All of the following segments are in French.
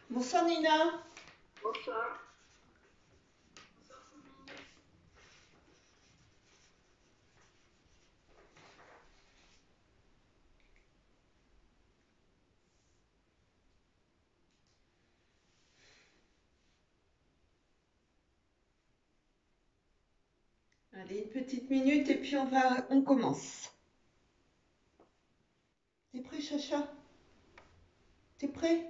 Bonsoir Nina. Bonsoir. Allez, une petite minute et puis on commence. T'es prêt, Chacha? T'es prêt?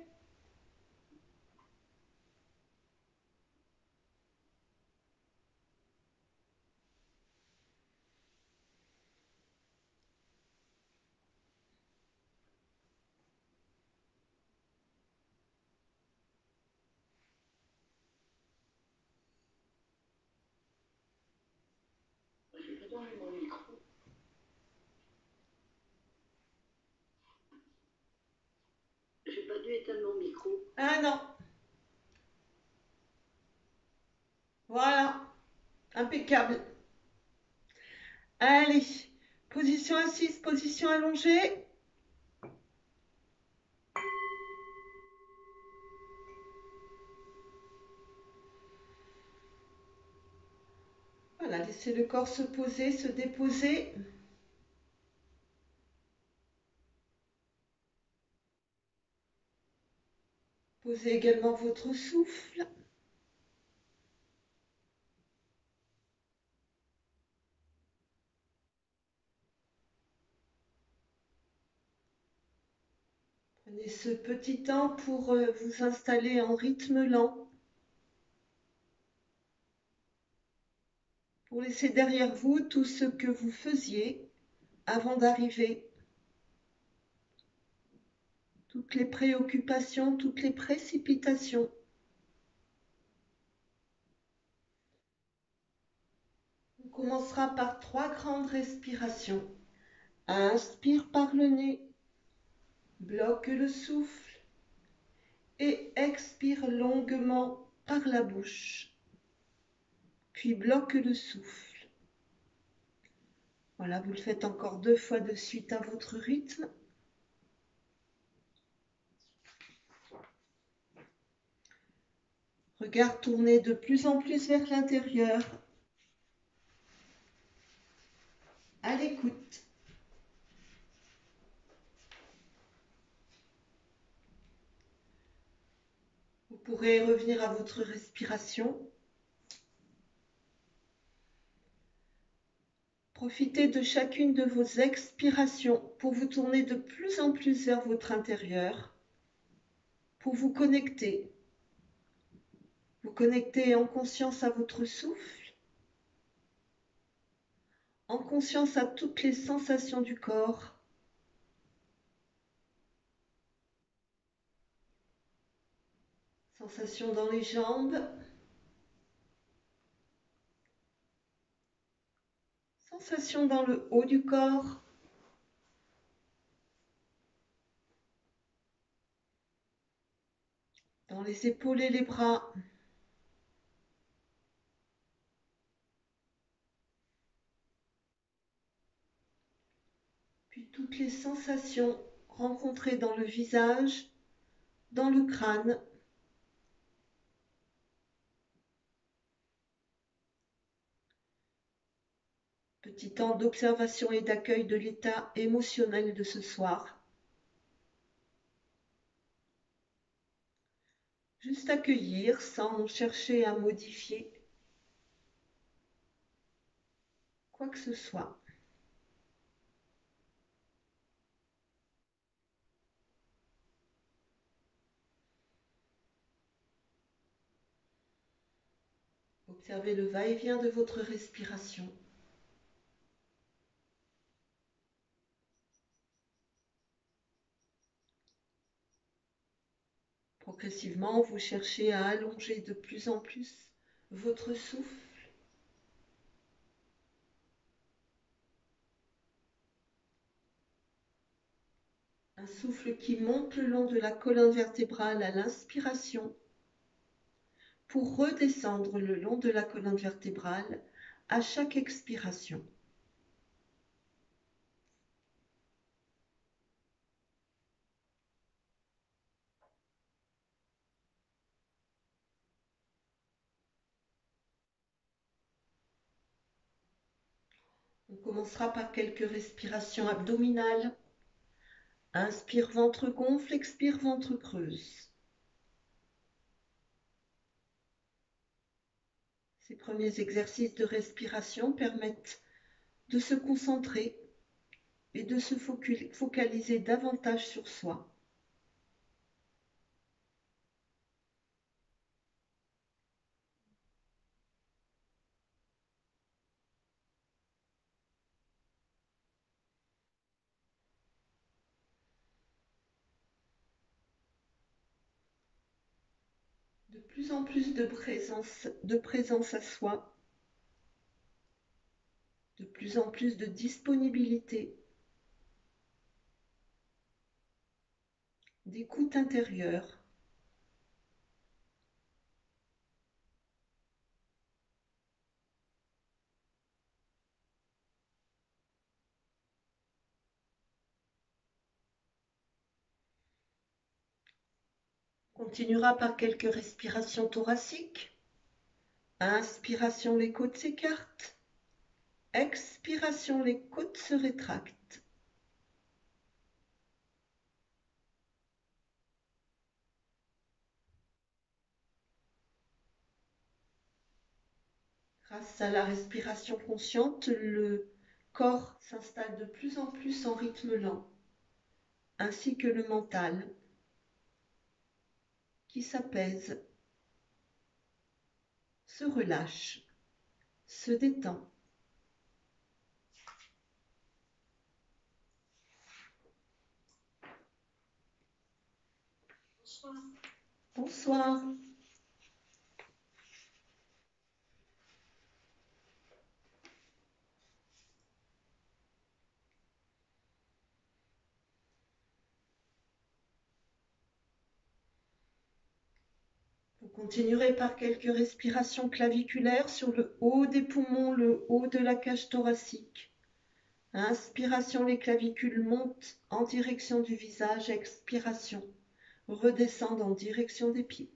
J'ai pas dormi mon micro. J'ai pas dû éteindre mon micro. Ah non. Voilà. Impeccable. Allez. Position assise, position allongée. Voilà, laissez le corps se poser, se déposer. Posez également votre souffle. Prenez ce petit temps pour vous installer en rythme lent, pour laisser derrière vous tout ce que vous faisiez avant d'arriver, toutes les préoccupations, toutes les précipitations. On commencera par 3 grandes respirations. Inspire par le nez, bloque le souffle et expire longuement par la bouche. Puis bloque le souffle. Voilà, vous le faites encore 2 fois de suite à votre rythme. Regard tourné de plus en plus vers l'intérieur. À l'écoute. Vous pourrez revenir à votre respiration. Profitez de chacune de vos expirations pour vous tourner de plus en plus vers votre intérieur, pour vous connecter. Vous connectez en conscience à votre souffle, en conscience à toutes les sensations du corps. Sensations dans les jambes, sensations dans le haut du corps, dans les épaules et les bras. Puis toutes les sensations rencontrées dans le visage, dans le crâne. Petit temps d'observation et d'accueil de l'état émotionnel de ce soir. Juste accueillir sans chercher à modifier quoi que ce soit. Observez le va-et-vient de votre respiration. Progressivement, vous cherchez à allonger de plus en plus votre souffle. Un souffle qui monte le long de la colonne vertébrale à l'inspiration pour redescendre le long de la colonne vertébrale à chaque expiration. On commencera par quelques respirations abdominales. Inspire, ventre gonfle, expire, ventre creuse. Ces premiers exercices de respiration permettent de se concentrer et de se focaliser davantage sur soi. De plus en plus de présence à soi, de plus en plus de disponibilité, d'écoute intérieure. On continuera par quelques respirations thoraciques. Inspiration, les côtes s'écartent. Expiration, les côtes se rétractent. Grâce à la respiration consciente, le corps s'installe de plus en plus en rythme lent, ainsi que le mental, qui s'apaise, se relâche, se détend. Bonsoir. Bonsoir. Vous continuerez par quelques respirations claviculaires sur le haut des poumons, le haut de la cage thoracique. Inspiration, les clavicules montent en direction du visage. Expiration, redescendent en direction des pieds.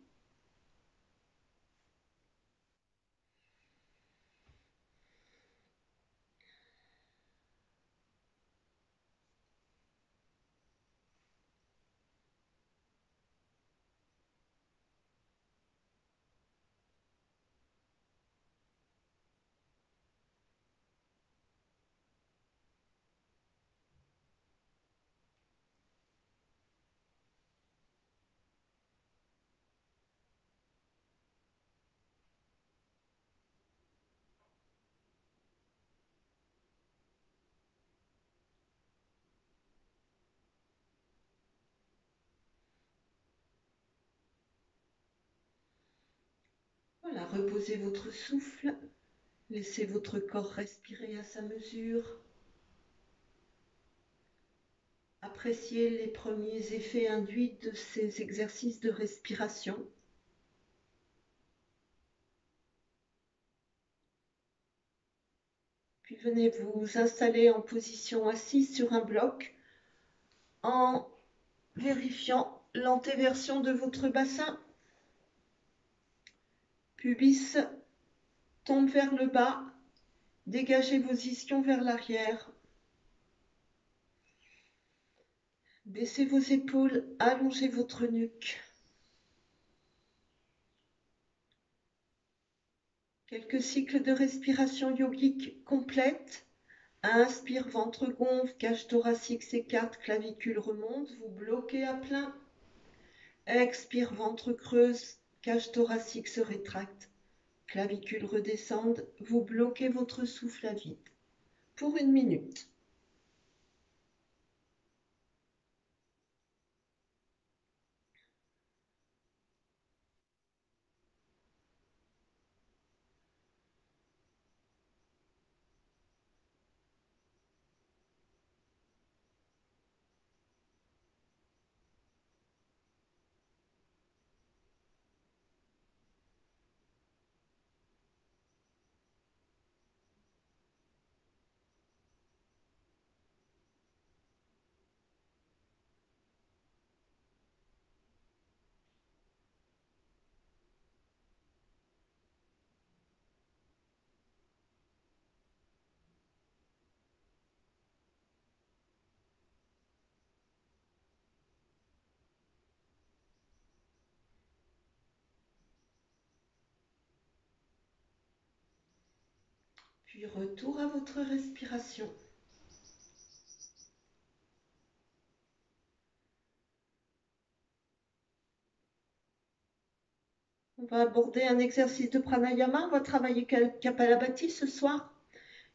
Voilà, reposez votre souffle, laissez votre corps respirer à sa mesure. Appréciez les premiers effets induits de ces exercices de respiration. Puis venez vous installer en position assise sur un bloc en vérifiant l'antéversion de votre bassin. Pubis tombe vers le bas, dégagez vos ischions vers l'arrière. Baissez vos épaules, allongez votre nuque. Quelques cycles de respiration yogique complètes. Inspire, ventre gonfle, cage thoracique s'écarte, clavicule remonte, vous bloquez à plein. Expire, ventre creuse, cage thoracique se rétracte, clavicule redescende, vous bloquez votre souffle à vide. Pour 1 minute. Puis retour à votre respiration. On va aborder un exercice de pranayama. On va travailler Kapalabhati ce soir,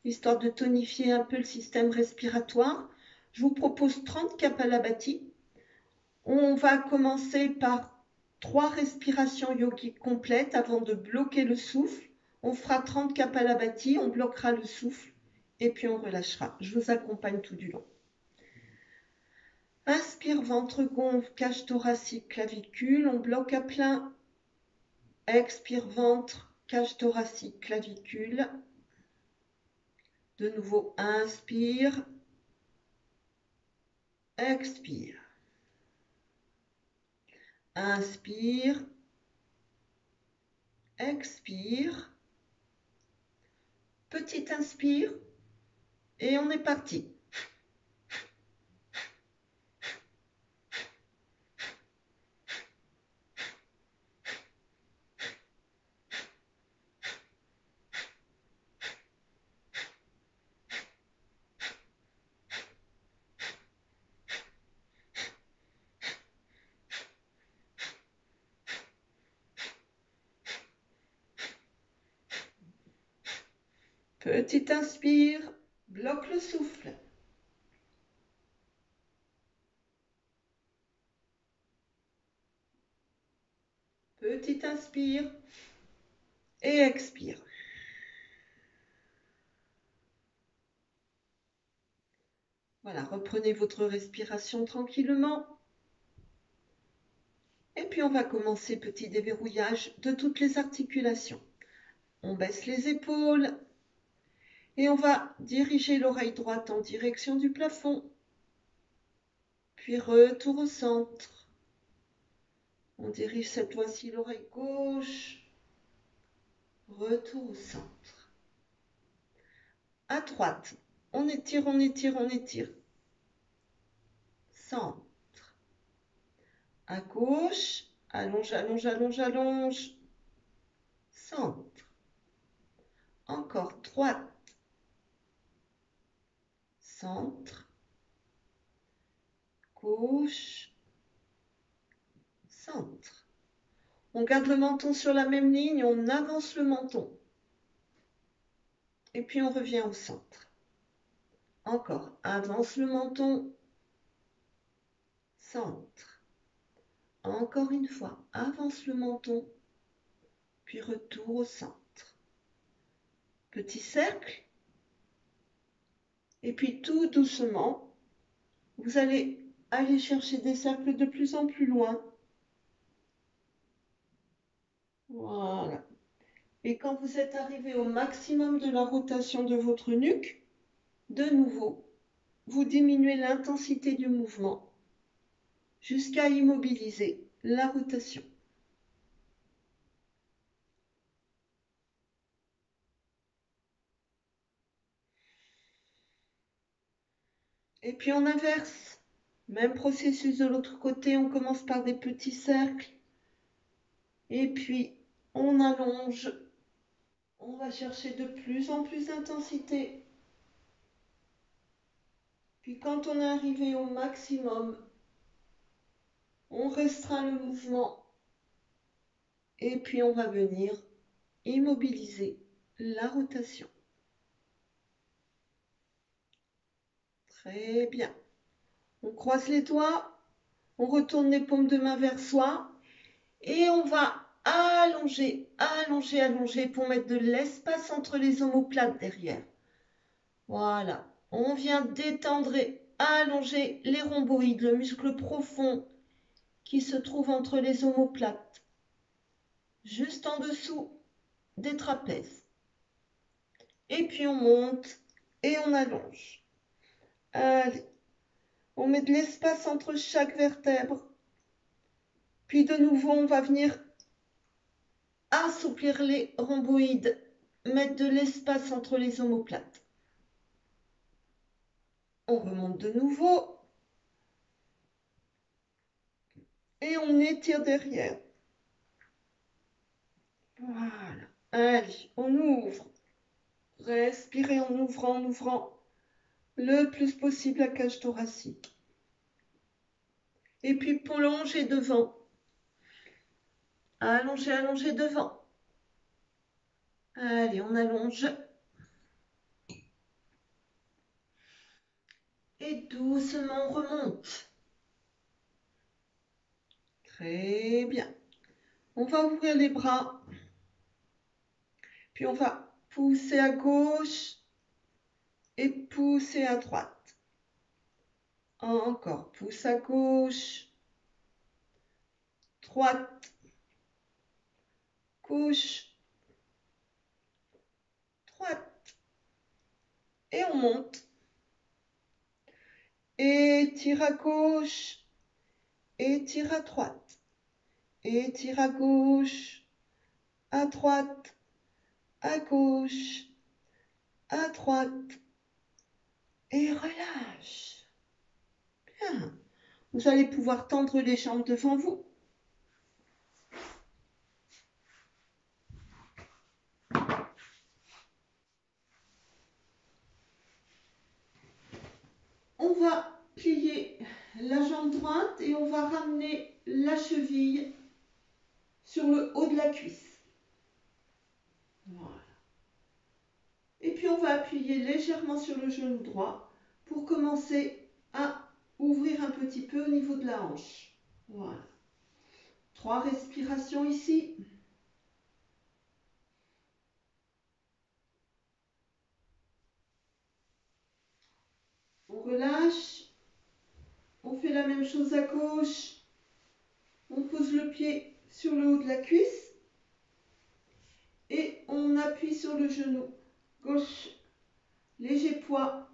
histoire de tonifier un peu le système respiratoire. Je vous propose 30 Kapalabhati. On va commencer par 3 respirations yogiques complètes avant de bloquer le souffle. On fera 30 Kapalabhati, on bloquera le souffle et puis on relâchera. Je vous accompagne tout du long. Inspire, ventre gonfle, cage thoracique, clavicule. On bloque à plein. Expire, ventre, cage thoracique, clavicule. De nouveau, inspire. Expire. Inspire. Expire. Petit inspire. Et on est parti. Petit inspire, bloque le souffle. Petit inspire et expire. Voilà, reprenez votre respiration tranquillement. Et puis on va commencer petit déverrouillage de toutes les articulations. On baisse les épaules et on va diriger l'oreille droite en direction du plafond. Puis retour au centre. On dirige cette fois-ci l'oreille gauche. Retour au centre. À droite, on étire, on étire, on étire. Centre. À gauche, allonge, allonge, allonge, allonge. Centre. Encore droite. Centre. Gauche. Centre. On garde le menton sur la même ligne, on avance le menton. Et puis on revient au centre. Encore, avance le menton. Centre. Encore une fois, avance le menton. Puis retour au centre. Petit cercle. Et puis tout doucement, vous allez aller chercher des cercles de plus en plus loin. Voilà. Et quand vous êtes arrivé au maximum de la rotation de votre nuque, de nouveau, vous diminuez l'intensité du mouvement jusqu'à immobiliser la rotation. Et puis on inverse. Même processus de l'autre côté, on commence par des petits cercles. Et puis on allonge. On va chercher de plus en plus d'intensité. Puis quand on est arrivé au maximum, on restreint le mouvement. Et puis on va venir immobiliser la rotation. Très bien. On croise les doigts, on retourne les paumes de main vers soi et on va allonger, allonger, allonger pour mettre de l'espace entre les omoplates derrière. Voilà. On vient détendre et allonger les rhomboïdes, le muscle profond qui se trouve entre les omoplates, juste en dessous des trapèzes. Et puis on monte et on allonge. Allez, on met de l'espace entre chaque vertèbre. Puis de nouveau, on va venir assouplir les rhomboïdes, mettre de l'espace entre les omoplates. On remonte de nouveau. Et on étire derrière. Voilà. Allez, on ouvre. Respirez en ouvrant le plus possible la cage thoracique. Et puis plongez devant. Allongez devant. Allez, on allonge. Et doucement on remonte. Très bien. On va ouvrir les bras. Puis on va pousser à gauche et pousser à droite. Encore, pousse à gauche, droite, gauche, droite. Et on monte. Et tire à gauche, et tire à droite. Et tire à gauche, à droite, à gauche, à droite. Et relâche. Bien. Vous allez pouvoir tendre les jambes devant vous. On va plier la jambe droite et on va ramener la cheville sur le haut de la cuisse. Voilà. Et puis on va appuyer légèrement sur le genou droit pour commencer à ouvrir un petit peu au niveau de la hanche. Voilà. 3 respirations ici. On relâche. On fait la même chose à gauche. On pose le pied sur le haut de la cuisse. Et on appuie sur le genou gauche. Léger poids.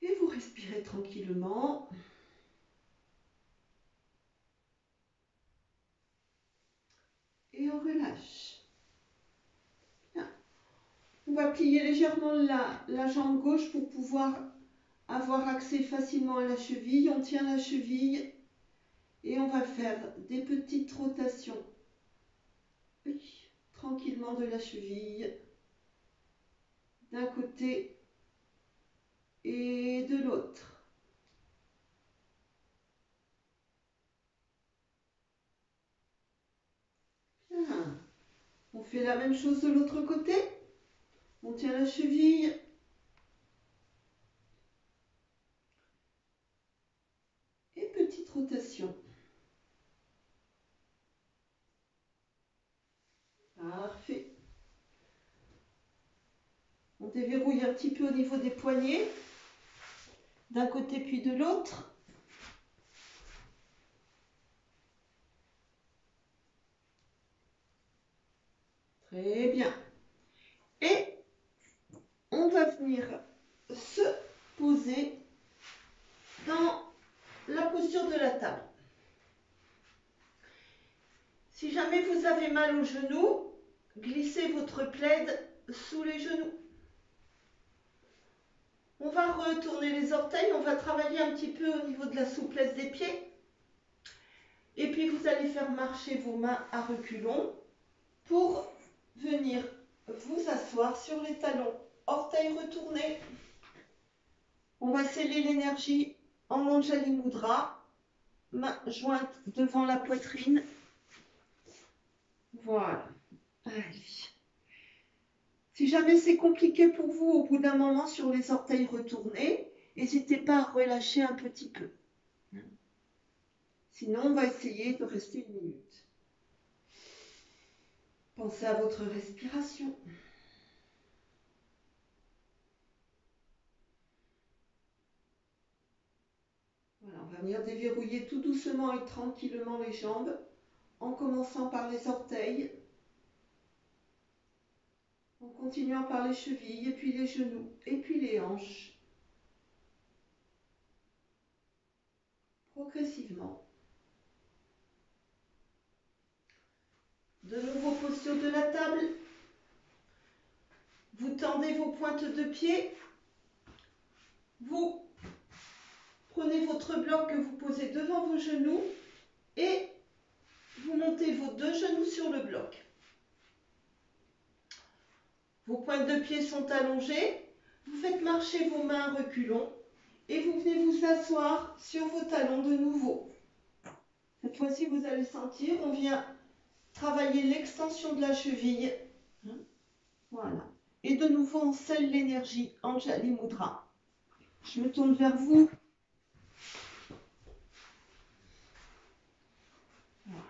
Et vous respirez tranquillement. Et on relâche. Bien. On va plier légèrement la jambe gauche pour pouvoir avoir accès facilement à la cheville. On tient la cheville et on va faire des petites rotations. Oui, tranquillement de la cheville, d'un côté et de l'autre. Bien. On fait la même chose de l'autre côté. On tient la cheville. Et petite rotation. Parfait. On déverrouille un petit peu au niveau des poignets, d'un côté puis de l'autre. Très bien. Et on va venir se poser dans la posture de la table. Si jamais vous avez mal au genou, glissez votre plaid sous les genoux. On va retourner les orteils, on va travailler un petit peu au niveau de la souplesse des pieds. Et puis vous allez faire marcher vos mains à reculons pour venir vous asseoir sur les talons. Orteils retournés. On va sceller l'énergie en Anjali Mudra. Mains jointes devant la poitrine. Voilà. Allez. Si jamais c'est compliqué pour vous au bout d'un moment sur les orteils retournés, n'hésitez pas à relâcher un petit peu. Sinon, on va essayer de rester 1 minute. Pensez à votre respiration. Voilà, on va venir déverrouiller tout doucement et tranquillement les jambes, en commençant par les orteils, en continuant par les chevilles, et puis les genoux, et puis les hanches. Progressivement. De nouveau, posture de la table. Vous tendez vos pointes de pied. Vous prenez votre bloc que vous posez devant vos genoux et vous montez vos 2 genoux sur le bloc. Vos pointes de pied sont allongées. Vous faites marcher vos mains à reculons et vous venez vous asseoir sur vos talons de nouveau. Cette fois-ci, vous allez sentir, on vient travailler l'extension de la cheville. Voilà. Et de nouveau, on scelle l'énergie, Anjali Mudra. Je me tourne vers vous. Voilà.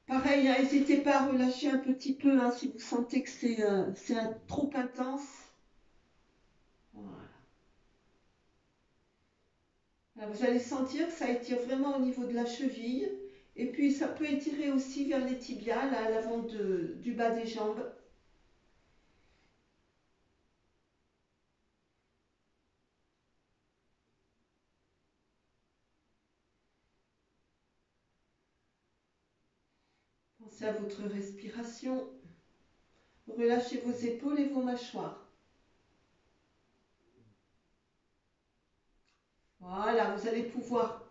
Pareil, n'hésitez pas à relâcher un petit peu si vous sentez que c'est trop intense. Voilà. Alors, vous allez sentir que ça étire vraiment au niveau de la cheville. Et puis, ça peut étirer aussi vers les tibias, là, à l'avant du bas des jambes. Pensez à votre respiration. Relâchez vos épaules et vos mâchoires. Voilà, vous allez pouvoir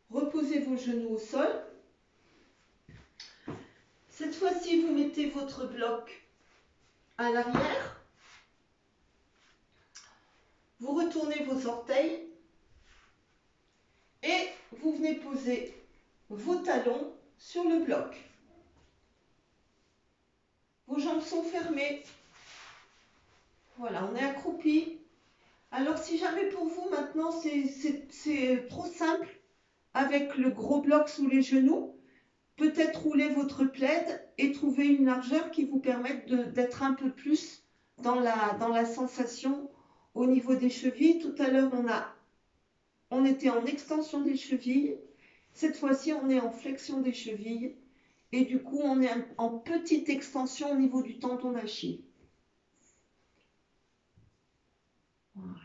reposer vos genoux au sol. Cette fois-ci, vous mettez votre bloc à l'arrière. Vous retournez vos orteils et vous venez poser vos talons sur le bloc. Vos jambes sont fermées. Voilà, on est accroupi. Alors, si jamais pour vous, maintenant, c'est trop simple, avec le gros bloc sous les genoux, peut-être rouler votre plaid et trouver une largeur qui vous permette d'être un peu plus dans la sensation au niveau des chevilles. Tout à l'heure, on était en extension des chevilles. Cette fois-ci, on est en flexion des chevilles. Et du coup, on est en petite extension au niveau du tendon d'Achille. Voilà.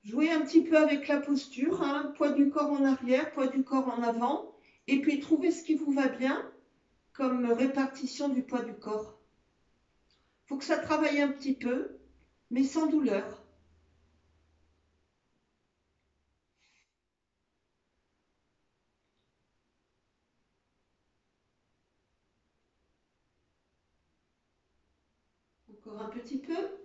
Jouez un petit peu avec la posture, poids du corps en arrière, poids du corps en avant, et puis trouvez ce qui vous va bien comme répartition du poids du corps. Il faut que ça travaille un petit peu, mais sans douleur. Encore un petit peu.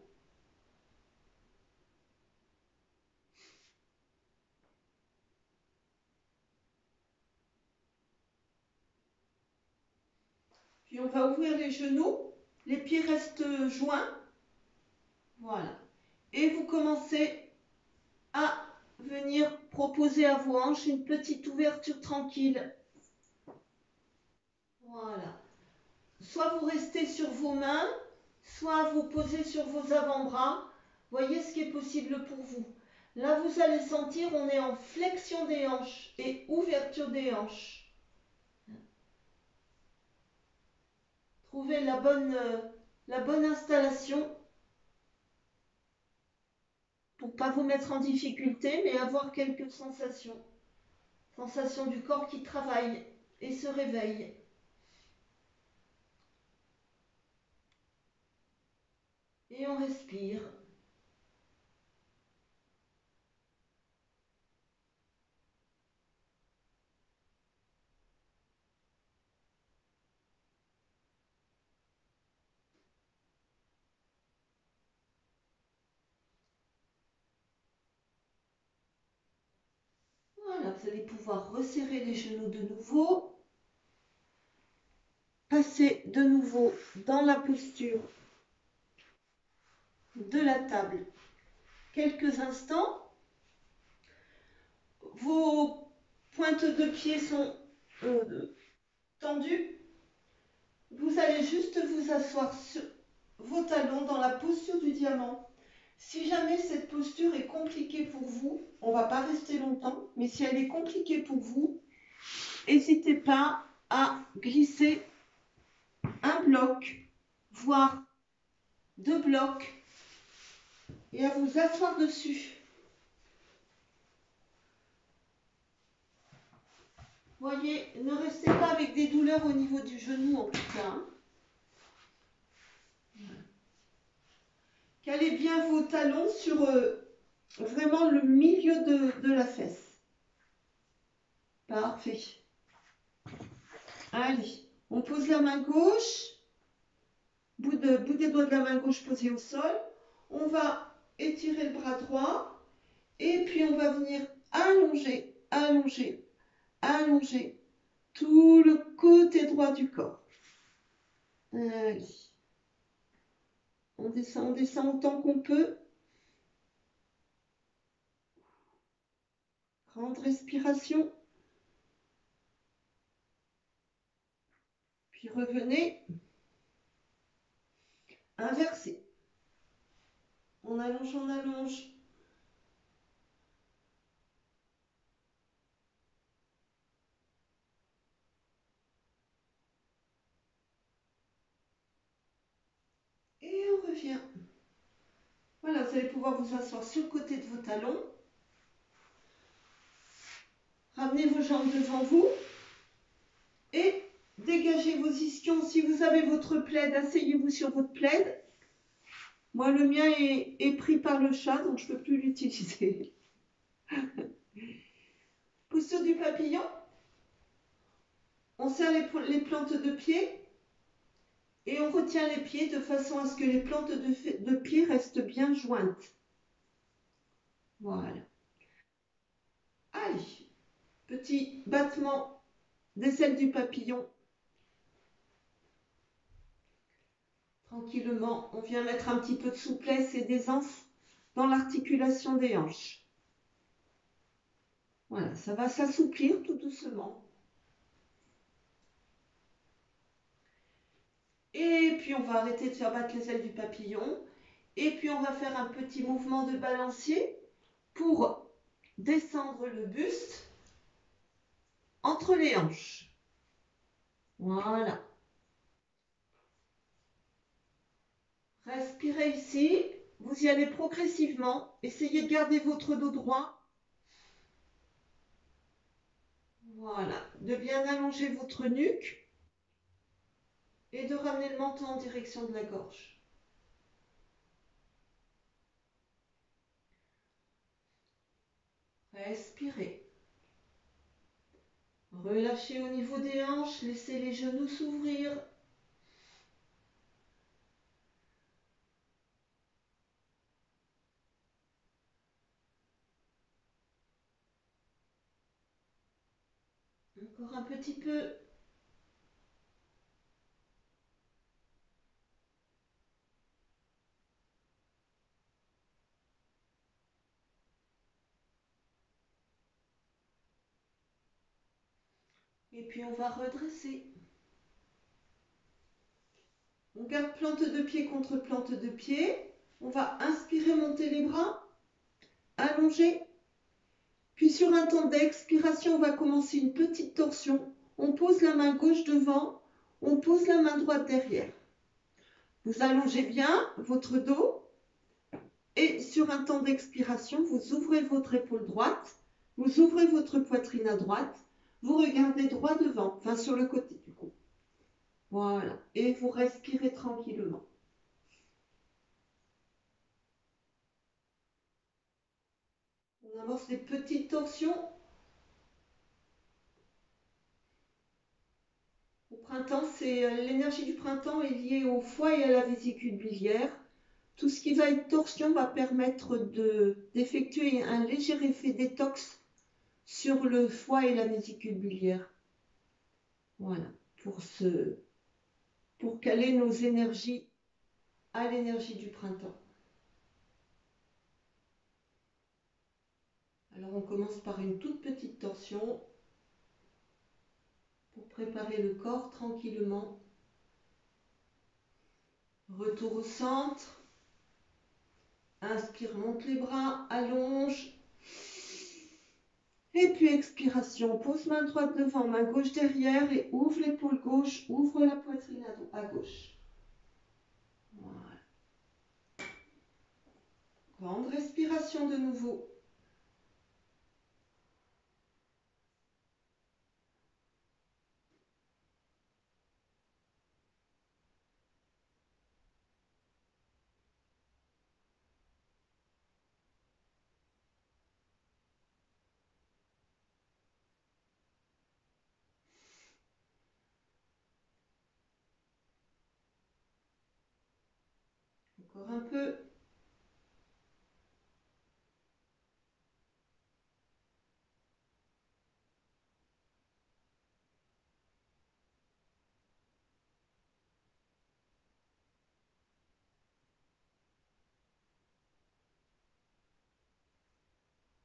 Puis on va ouvrir les genoux, les pieds restent joints. Voilà. Et vous commencez à venir proposer à vos hanches une petite ouverture tranquille. Voilà. Soit vous restez sur vos mains, soit vous posez sur vos avant-bras. Voyez ce qui est possible pour vous. Là, vous allez sentir, on est en flexion des hanches et ouverture des hanches. Trouvez la bonne installation pour ne pas vous mettre en difficulté, mais avoir quelques sensations. Sensations du corps qui travaille et se réveille. Et on respire. Voilà, vous allez pouvoir resserrer les genoux de nouveau. Passer de nouveau dans la posture de la table. Quelques instants. Vos pointes de pied sont tendues. Vous allez juste vous asseoir sur vos talons dans la posture du diamant. Si jamais cette posture est compliquée pour vous, on ne va pas rester longtemps, mais si elle est compliquée pour vous, n'hésitez pas à glisser un bloc, voire 2 blocs, et à vous asseoir dessus. Voyez, ne restez pas avec des douleurs au niveau du genou en tout cas. Calez bien vos talons sur vraiment le milieu de la fesse. Parfait. Allez. On pose la main gauche, bout des doigts de la main gauche posé au sol. On va étirer le bras droit et puis on va venir allonger, allonger, allonger tout le côté droit du corps. Allez. On descend autant qu'on peut. Grande respiration. Puis revenez. Inversez. On allonge, on allonge. Et on revient. Voilà, vous allez pouvoir vous asseoir sur le côté de vos talons. Ramenez vos jambes devant vous. Et dégagez vos ischions. Si vous avez votre plaid, asseyez-vous sur votre plaid. Moi, le mien est pris par le chat, donc je ne peux plus l'utiliser. Posture du papillon. On serre les plantes de pied et on retient les pieds de façon à ce que les plantes de pied restent bien jointes. Voilà. Allez, petit battement des ailes du papillon. Tranquillement, on vient mettre un petit peu de souplesse et d'aisance dans l'articulation des hanches. Voilà, ça va s'assouplir tout doucement. Et puis on va arrêter de faire battre les ailes du papillon. Et puis on va faire un petit mouvement de balancier pour descendre le buste entre les hanches. Voilà. Respirez ici. Vous y allez progressivement. Essayez de garder votre dos droit. Voilà. De bien allonger votre nuque et de ramener le menton en direction de la gorge. Respirez. Relâchez au niveau des hanches. Laissez les genoux s'ouvrir. Encore un petit peu. Et puis on va redresser. On garde plante de pied contre plante de pied. On va inspirer, monter les bras, allonger. Puis sur un temps d'expiration, on va commencer une petite torsion. On pose la main gauche devant, on pose la main droite derrière. Vous allongez bien votre dos et sur un temps d'expiration, vous ouvrez votre épaule droite, vous ouvrez votre poitrine à droite, vous regardez droit devant, enfin sur le côté du coup. Voilà, et vous respirez tranquillement. On amorce des petites torsions. Au printemps, l'énergie du printemps est liée au foie et à la vésicule biliaire. Tout ce qui va être torsion va permettre d'effectuer un léger effet détox sur le foie et la vésicule biliaire. Voilà, pour caler nos énergies à l'énergie du printemps. Alors on commence par une toute petite torsion pour préparer le corps tranquillement. Retour au centre. Inspire, monte les bras, allonge. Et puis expiration, pose main droite devant, main gauche derrière et ouvre l'épaule gauche, ouvre la poitrine à gauche. Voilà. Grande respiration de nouveau. Encore un peu.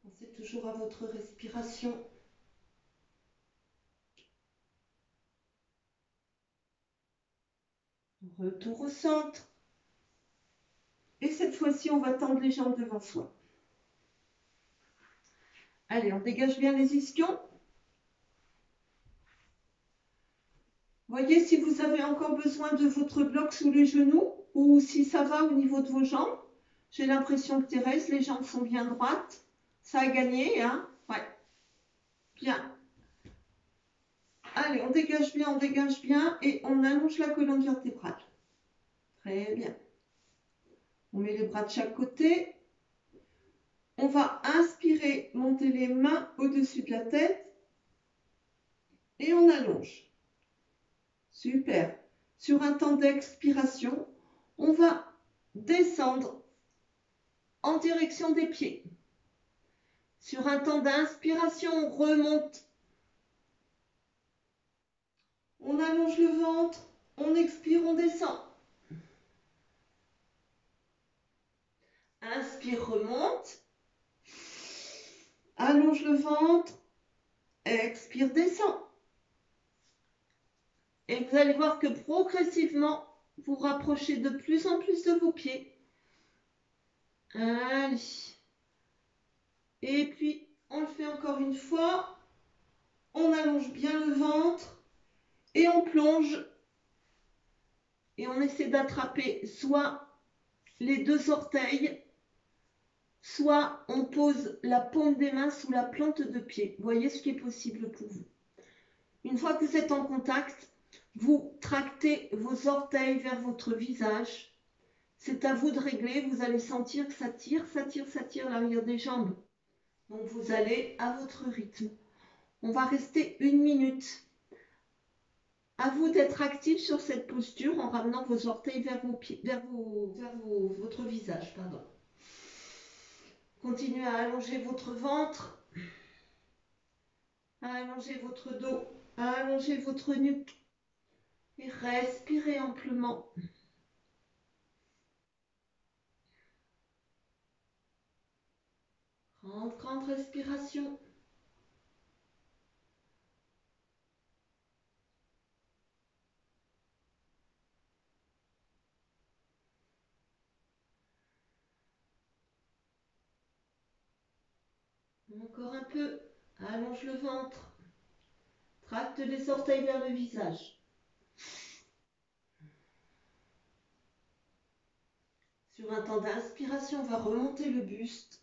Pensez toujours à votre respiration. Retour au centre. Et cette fois-ci, on va tendre les jambes devant soi. Allez, on dégage bien les ischions. Voyez si vous avez encore besoin de votre bloc sous les genoux ou si ça va au niveau de vos jambes. J'ai l'impression que Thérèse, les jambes sont bien droites. Ça a gagné, hein? Ouais. Bien. Allez, on dégage bien et on allonge la colonne vertébrale. Très bien. On met les bras de chaque côté. On va inspirer, monter les mains au-dessus de la tête et on allonge. Super. Sur un temps d'expiration, on va descendre en direction des pieds. Sur un temps d'inspiration, on remonte. On allonge le ventre, on expire, on descend. Inspire, remonte. Allonge le ventre, expire, descend. Et vous allez voir que progressivement, vous rapprochez de plus en plus de vos pieds. Allez. Et puis, on le fait encore une fois. On allonge bien le ventre et on plonge. Et on essaie d'attraper soit les deux orteils, soit on pose la paume des mains sous la plante de pied. Voyez ce qui est possible pour vous. Une fois que vous êtes en contact, vous tractez vos orteils vers votre visage. C'est à vous de régler. Vous allez sentir que ça tire l'arrière des jambes. Donc vous allez à votre rythme. On va rester 1 minute. À vous d'être actif sur cette posture en ramenant vos orteils vers vos pieds, votre visage, pardon. Continuez à allonger votre ventre, à allonger votre dos, à allonger votre nuque et respirez amplement. Grande respiration. Encore un peu. Allonge le ventre. Tracte les orteils vers le visage. Sur un temps d'inspiration, on va remonter le buste.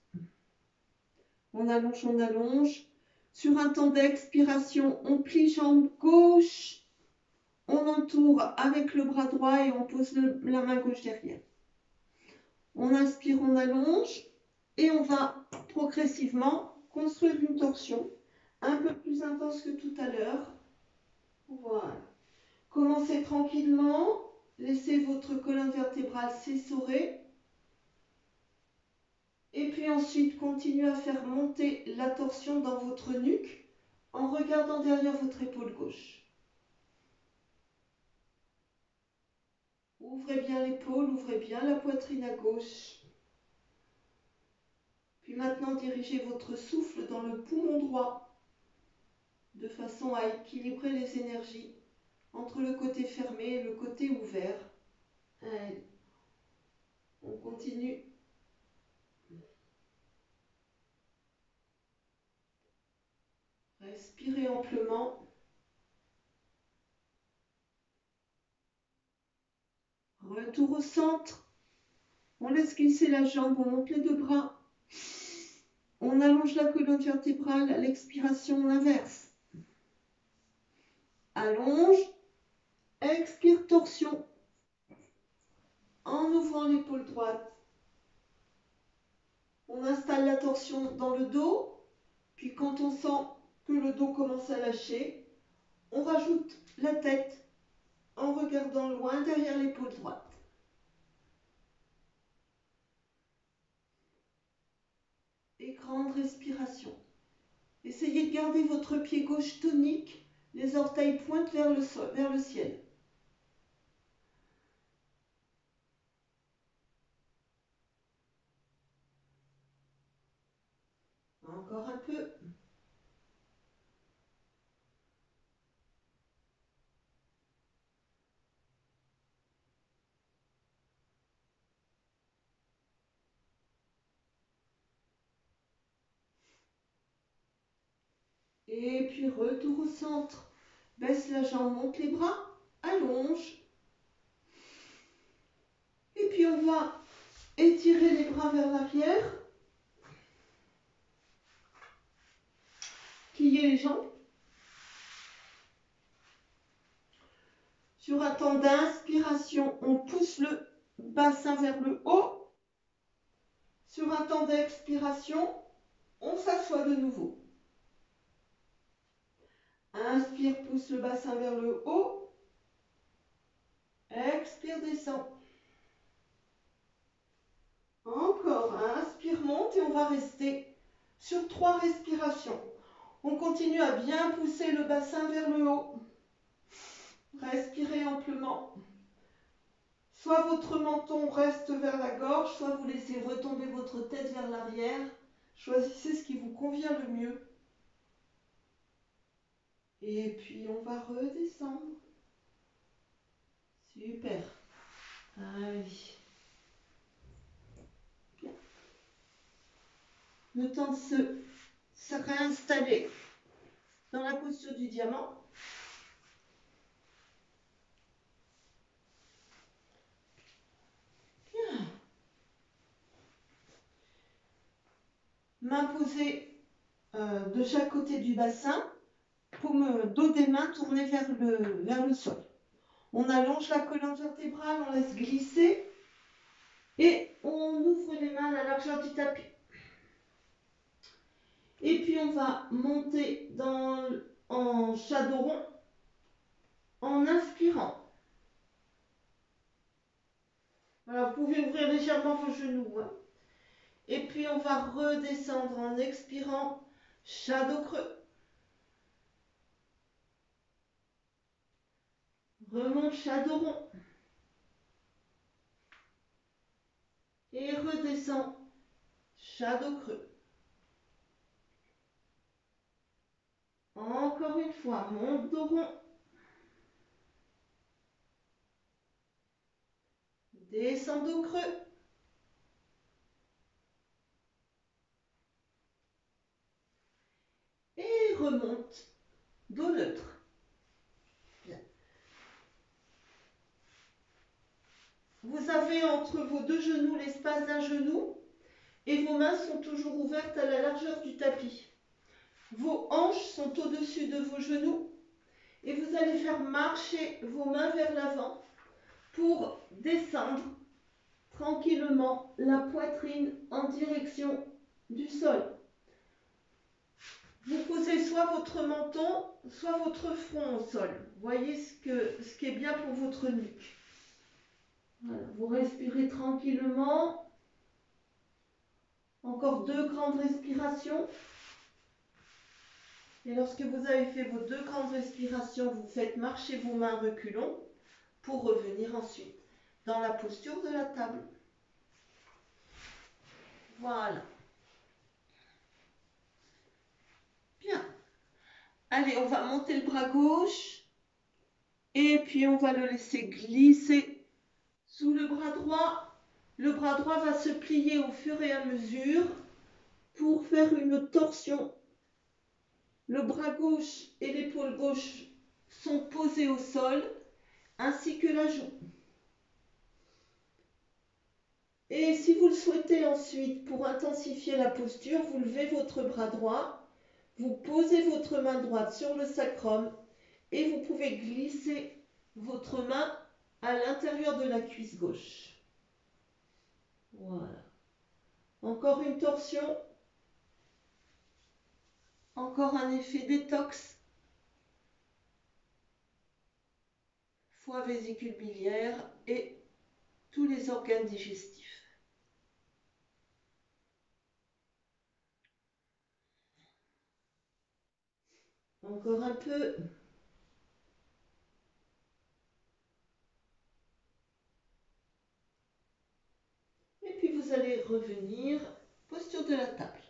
On allonge, on allonge. Sur un temps d'expiration, on plie jambe gauche. On entoure avec le bras droit et on pose la main gauche derrière. On inspire, on allonge et on va progressivement construire une torsion un peu plus intense que tout à l'heure. Voilà. Commencez tranquillement. Laissez votre colonne vertébrale s'essorer. Et puis ensuite, continuez à faire monter la torsion dans votre nuque en regardant derrière votre épaule gauche. Ouvrez bien l'épaule, ouvrez bien la poitrine à gauche. Puis maintenant, dirigez votre souffle dans le poumon droit de façon à équilibrer les énergies entre le côté fermé et le côté ouvert. Allez. On continue. Respirez amplement. Retour au centre. On laisse glisser la jambe, on monte les deux bras. On allonge la colonne vertébrale à l'expiration, on inverse. Allonge, expire, torsion. En ouvrant l'épaule droite. On installe la torsion dans le dos. Puis quand on sent que le dos commence à lâcher, on rajoute la tête en regardant loin derrière l'épaule droite. et grande respiration. Essayez de garder votre pied gauche tonique, les orteils pointent vers le sol, vers le ciel. Encore un peu. Et puis retour au centre. Baisse la jambe, monte les bras, allonge. Et puis on va étirer les bras vers l'arrière. Plier les jambes. Sur un temps d'inspiration, on pousse le bassin vers le haut. Sur un temps d'expiration, on s'assoit de nouveau. Inspire, pousse le bassin vers le haut. Expire, descend. Encore, inspire, monte et on va rester sur 3 respirations. On continue à bien pousser le bassin vers le haut. Respirez amplement. Soit votre menton reste vers la gorge, soit vous laissez retomber votre tête vers l'arrière. Choisissez ce qui vous convient le mieux. Et puis on va redescendre. Super. Allez. Bien. Le temps de se réinstaller dans la posture du diamant. Bien. Main posée de chaque côté du bassin. Paume, dos des mains tournés vers le sol. On allonge la colonne vertébrale, on laisse glisser et on ouvre les mains à la largeur du tapis. Et puis on va monter en shadow rond en inspirant. Voilà, vous pouvez ouvrir légèrement vos genoux. Hein. Et puis on va redescendre en expirant, shadow creux. Remonte shadow rond. Et redescend, shadow creux. Encore une fois, monte dos rond. Descend dos creux. Et remonte, dos neutre. Bien. Vous avez entre vos deux genoux l'espace d'un genou et vos mains sont toujours ouvertes à la largeur du tapis. Vos hanches sont au-dessus de vos genoux et vous allez faire marcher vos mains vers l'avant pour descendre tranquillement la poitrine en direction du sol. Vous posez soit votre menton, soit votre front au sol. Voyez ce qui est bien pour votre nuque. Voilà, vous respirez tranquillement. Encore 2 grandes respirations. Et lorsque vous avez fait vos 2 grandes respirations, vous faites marcher vos mains reculons pour revenir ensuite dans la posture de la table. Voilà. Bien. Allez, on va monter le bras gauche et puis on va le laisser glisser sous le bras droit. Le bras droit va se plier au fur et à mesure pour faire une torsion. Le bras gauche et l'épaule gauche sont posés au sol ainsi que la joue. Et si vous le souhaitez ensuite, pour intensifier la posture, vous levez votre bras droit, vous posez votre main droite sur le sacrum et vous pouvez glisser votre main à l'intérieur de la cuisse gauche. Voilà. Encore une torsion. Encore un effet détox. Foie, vésicule biliaire et tous les organes digestifs. Encore un peu. Et puis vous allez revenir, posture de la table.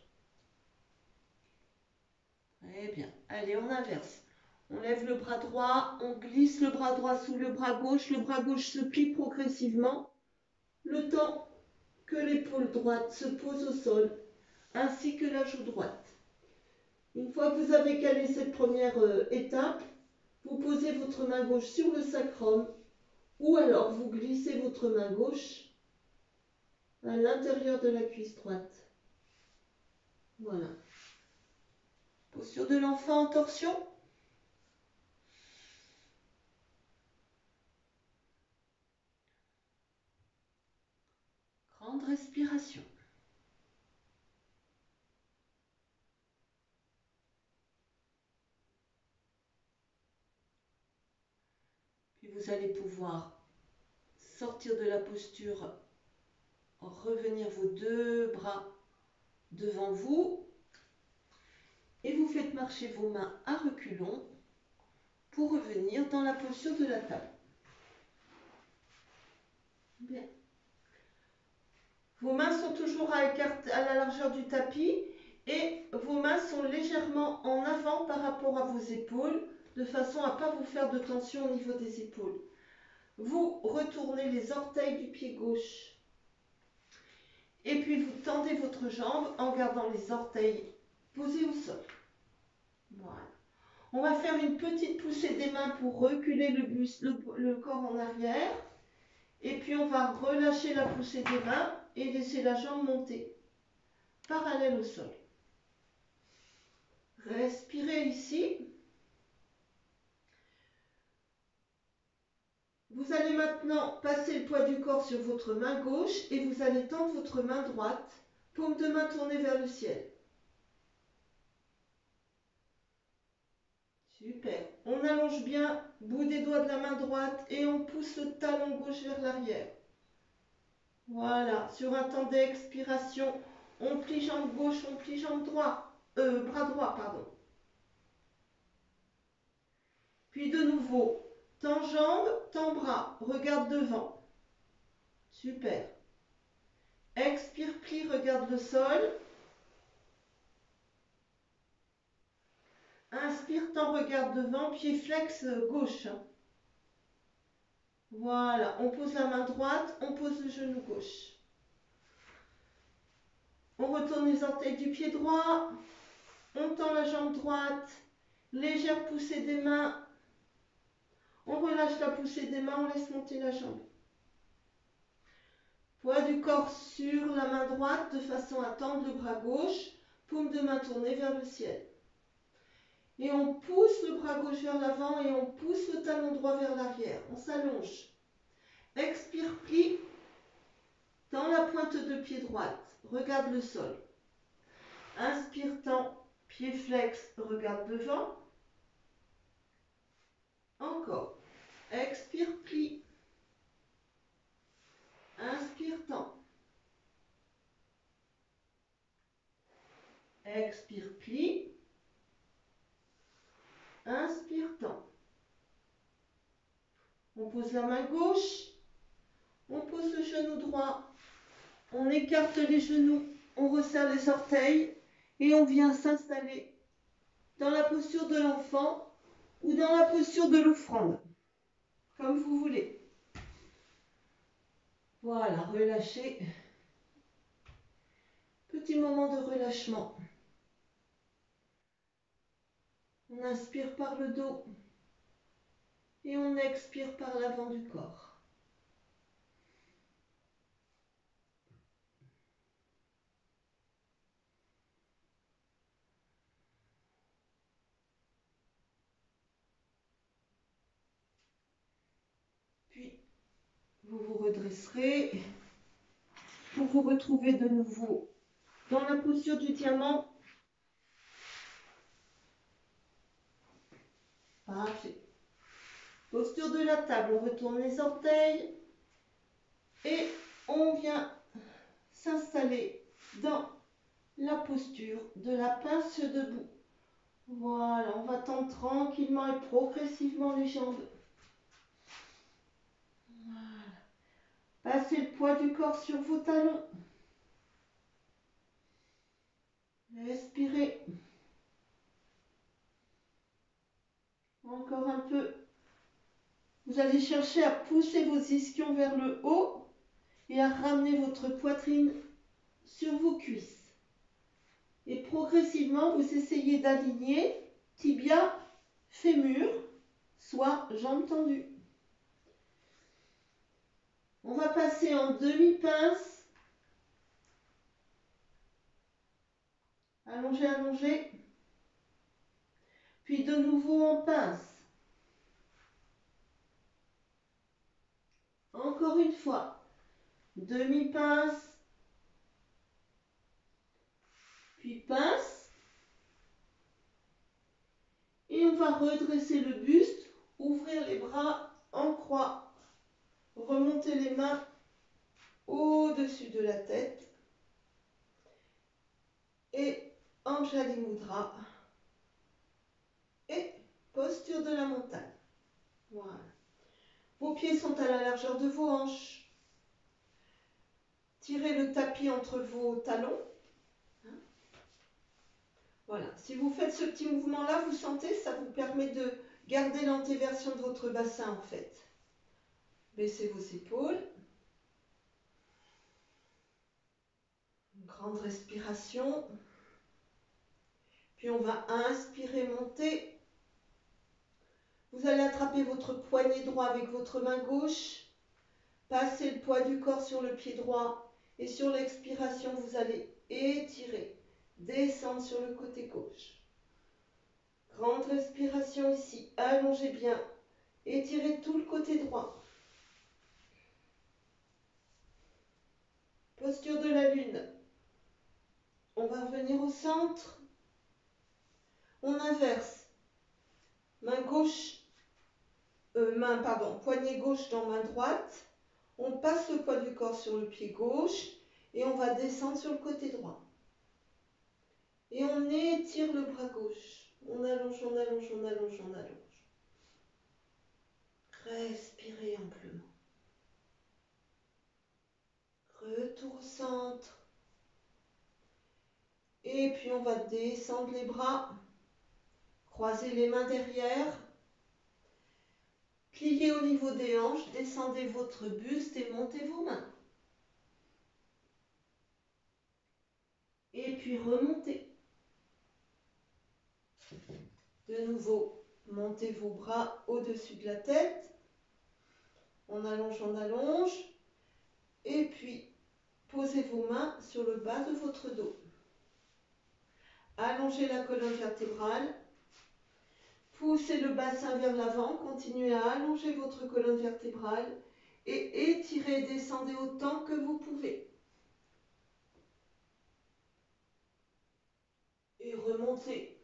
Très bien. Allez, on inverse. On lève le bras droit, on glisse le bras droit sous le bras gauche se plie progressivement, le temps que l'épaule droite se pose au sol, ainsi que la joue droite. Une fois que vous avez calé cette première étape, vous posez votre main gauche sur le sacrum, ou alors vous glissez votre main gauche à l'intérieur de la cuisse droite. Voilà. Posture de l'enfant en torsion. Grande respiration. Puis vous allez pouvoir sortir de la posture, revenir vos deux bras devant vous et vous faites marcher vos mains à reculons pour revenir dans la posture de la table. Bien. Vos mains sont toujours à la largeur du tapis et vos mains sont légèrement en avant par rapport à vos épaules de façon à ne pas vous faire de tension au niveau des épaules. Vous retournez les orteils du pied gauche et puis vous tendez votre jambe en gardant les orteils posés au sol. Voilà. On va faire une petite poussée des mains pour reculer le corps en arrière. Et puis on va relâcher la poussée des mains et laisser la jambe monter parallèle au sol. Respirez ici. Vous allez maintenant passer le poids du corps sur votre main gauche et vous allez tendre votre main droite, paume de main tournée vers le ciel. Super. On allonge bien bout des doigts de la main droite et on pousse le talon gauche vers l'arrière. Voilà. Sur un temps d'expiration, on plie jambe gauche, on plie jambe droite. Bras droit, pardon. Puis de nouveau, tends jambe, tends bras, regarde devant. Super. Expire, plie, regarde le sol. Inspire, tends, regarde devant, pied flex gauche. Voilà, on pose la main droite, on pose le genou gauche. On retourne les orteils du pied droit, on tend la jambe droite, légère poussée des mains. On relâche la poussée des mains, on laisse monter la jambe. Poids du corps sur la main droite de façon à tendre le bras gauche, paume de main tournée vers le ciel. Et on pousse le bras gauche vers l'avant et on pousse le talon droit vers l'arrière. On s'allonge. Expire, plie. Tends la pointe de pied droite. Regarde le sol. Inspire, tends. Pied flex. Regarde devant. Encore. Expire, plie. Inspire, tends. Expire, plie. Inspire, tends. On pose la main gauche. On pose le genou droit. On écarte les genoux. On resserre les orteils. Et on vient s'installer dans la posture de l'enfant ou dans la posture de l'offrande, comme vous voulez. Voilà, relâchez. Petit moment de relâchement. On inspire par le dos et on expire par l'avant du corps. Puis, vous vous redresserez pour vous retrouver de nouveau dans la posture du diamant. Parfait. Posture de la table, on retourne les orteils et on vient s'installer dans la posture de la pince debout. Voilà, on va tendre tranquillement et progressivement les jambes. Voilà. Passez le poids du corps sur vos talons. Respirez. Encore un peu. Vous allez chercher à pousser vos ischions vers le haut et à ramener votre poitrine sur vos cuisses. Et progressivement, vous essayez d'aligner tibia, fémur, soit jambes tendues. On va passer en demi-pince. Allongez, allongez. Puis de nouveau en pince. Encore une fois. Demi-pince. Puis pince. Et on va redresser le buste, ouvrir les bras en croix. Remonter les mains au-dessus de la tête. Et Anjali Mudra. Et posture de la montagne. Voilà. Vos pieds sont à la largeur de vos hanches. Tirez le tapis entre vos talons. Voilà. Si vous faites ce petit mouvement-là, vous sentez, ça vous permet de garder l'antéversion de votre bassin en fait. Baissez vos épaules. Une grande respiration. Puis on va inspirer, monter. Vous allez attraper votre poignet droit avec votre main gauche. Passez le poids du corps sur le pied droit. Et sur l'expiration, vous allez étirer. Descendre sur le côté gauche. Grande respiration ici. Allongez bien. Étirez tout le côté droit. Posture de la lune. On va revenir au centre. On inverse. Poignet gauche dans main droite. On passe le poids du corps sur le pied gauche et on va descendre sur le côté droit. Et on étire le bras gauche. On allonge, on allonge, on allonge, on allonge. Respirez amplement. Retour au centre. Et puis on va descendre les bras. Croisez les mains derrière. Pliez au niveau des hanches. Descendez votre buste et montez vos mains. Et puis remontez. De nouveau, montez vos bras au-dessus de la tête. On allonge, on allonge. Et puis, posez vos mains sur le bas de votre dos. Allongez la colonne vertébrale. Poussez le bassin vers l'avant. Continuez à allonger votre colonne vertébrale. Et étirez, descendez autant que vous pouvez. Et remontez.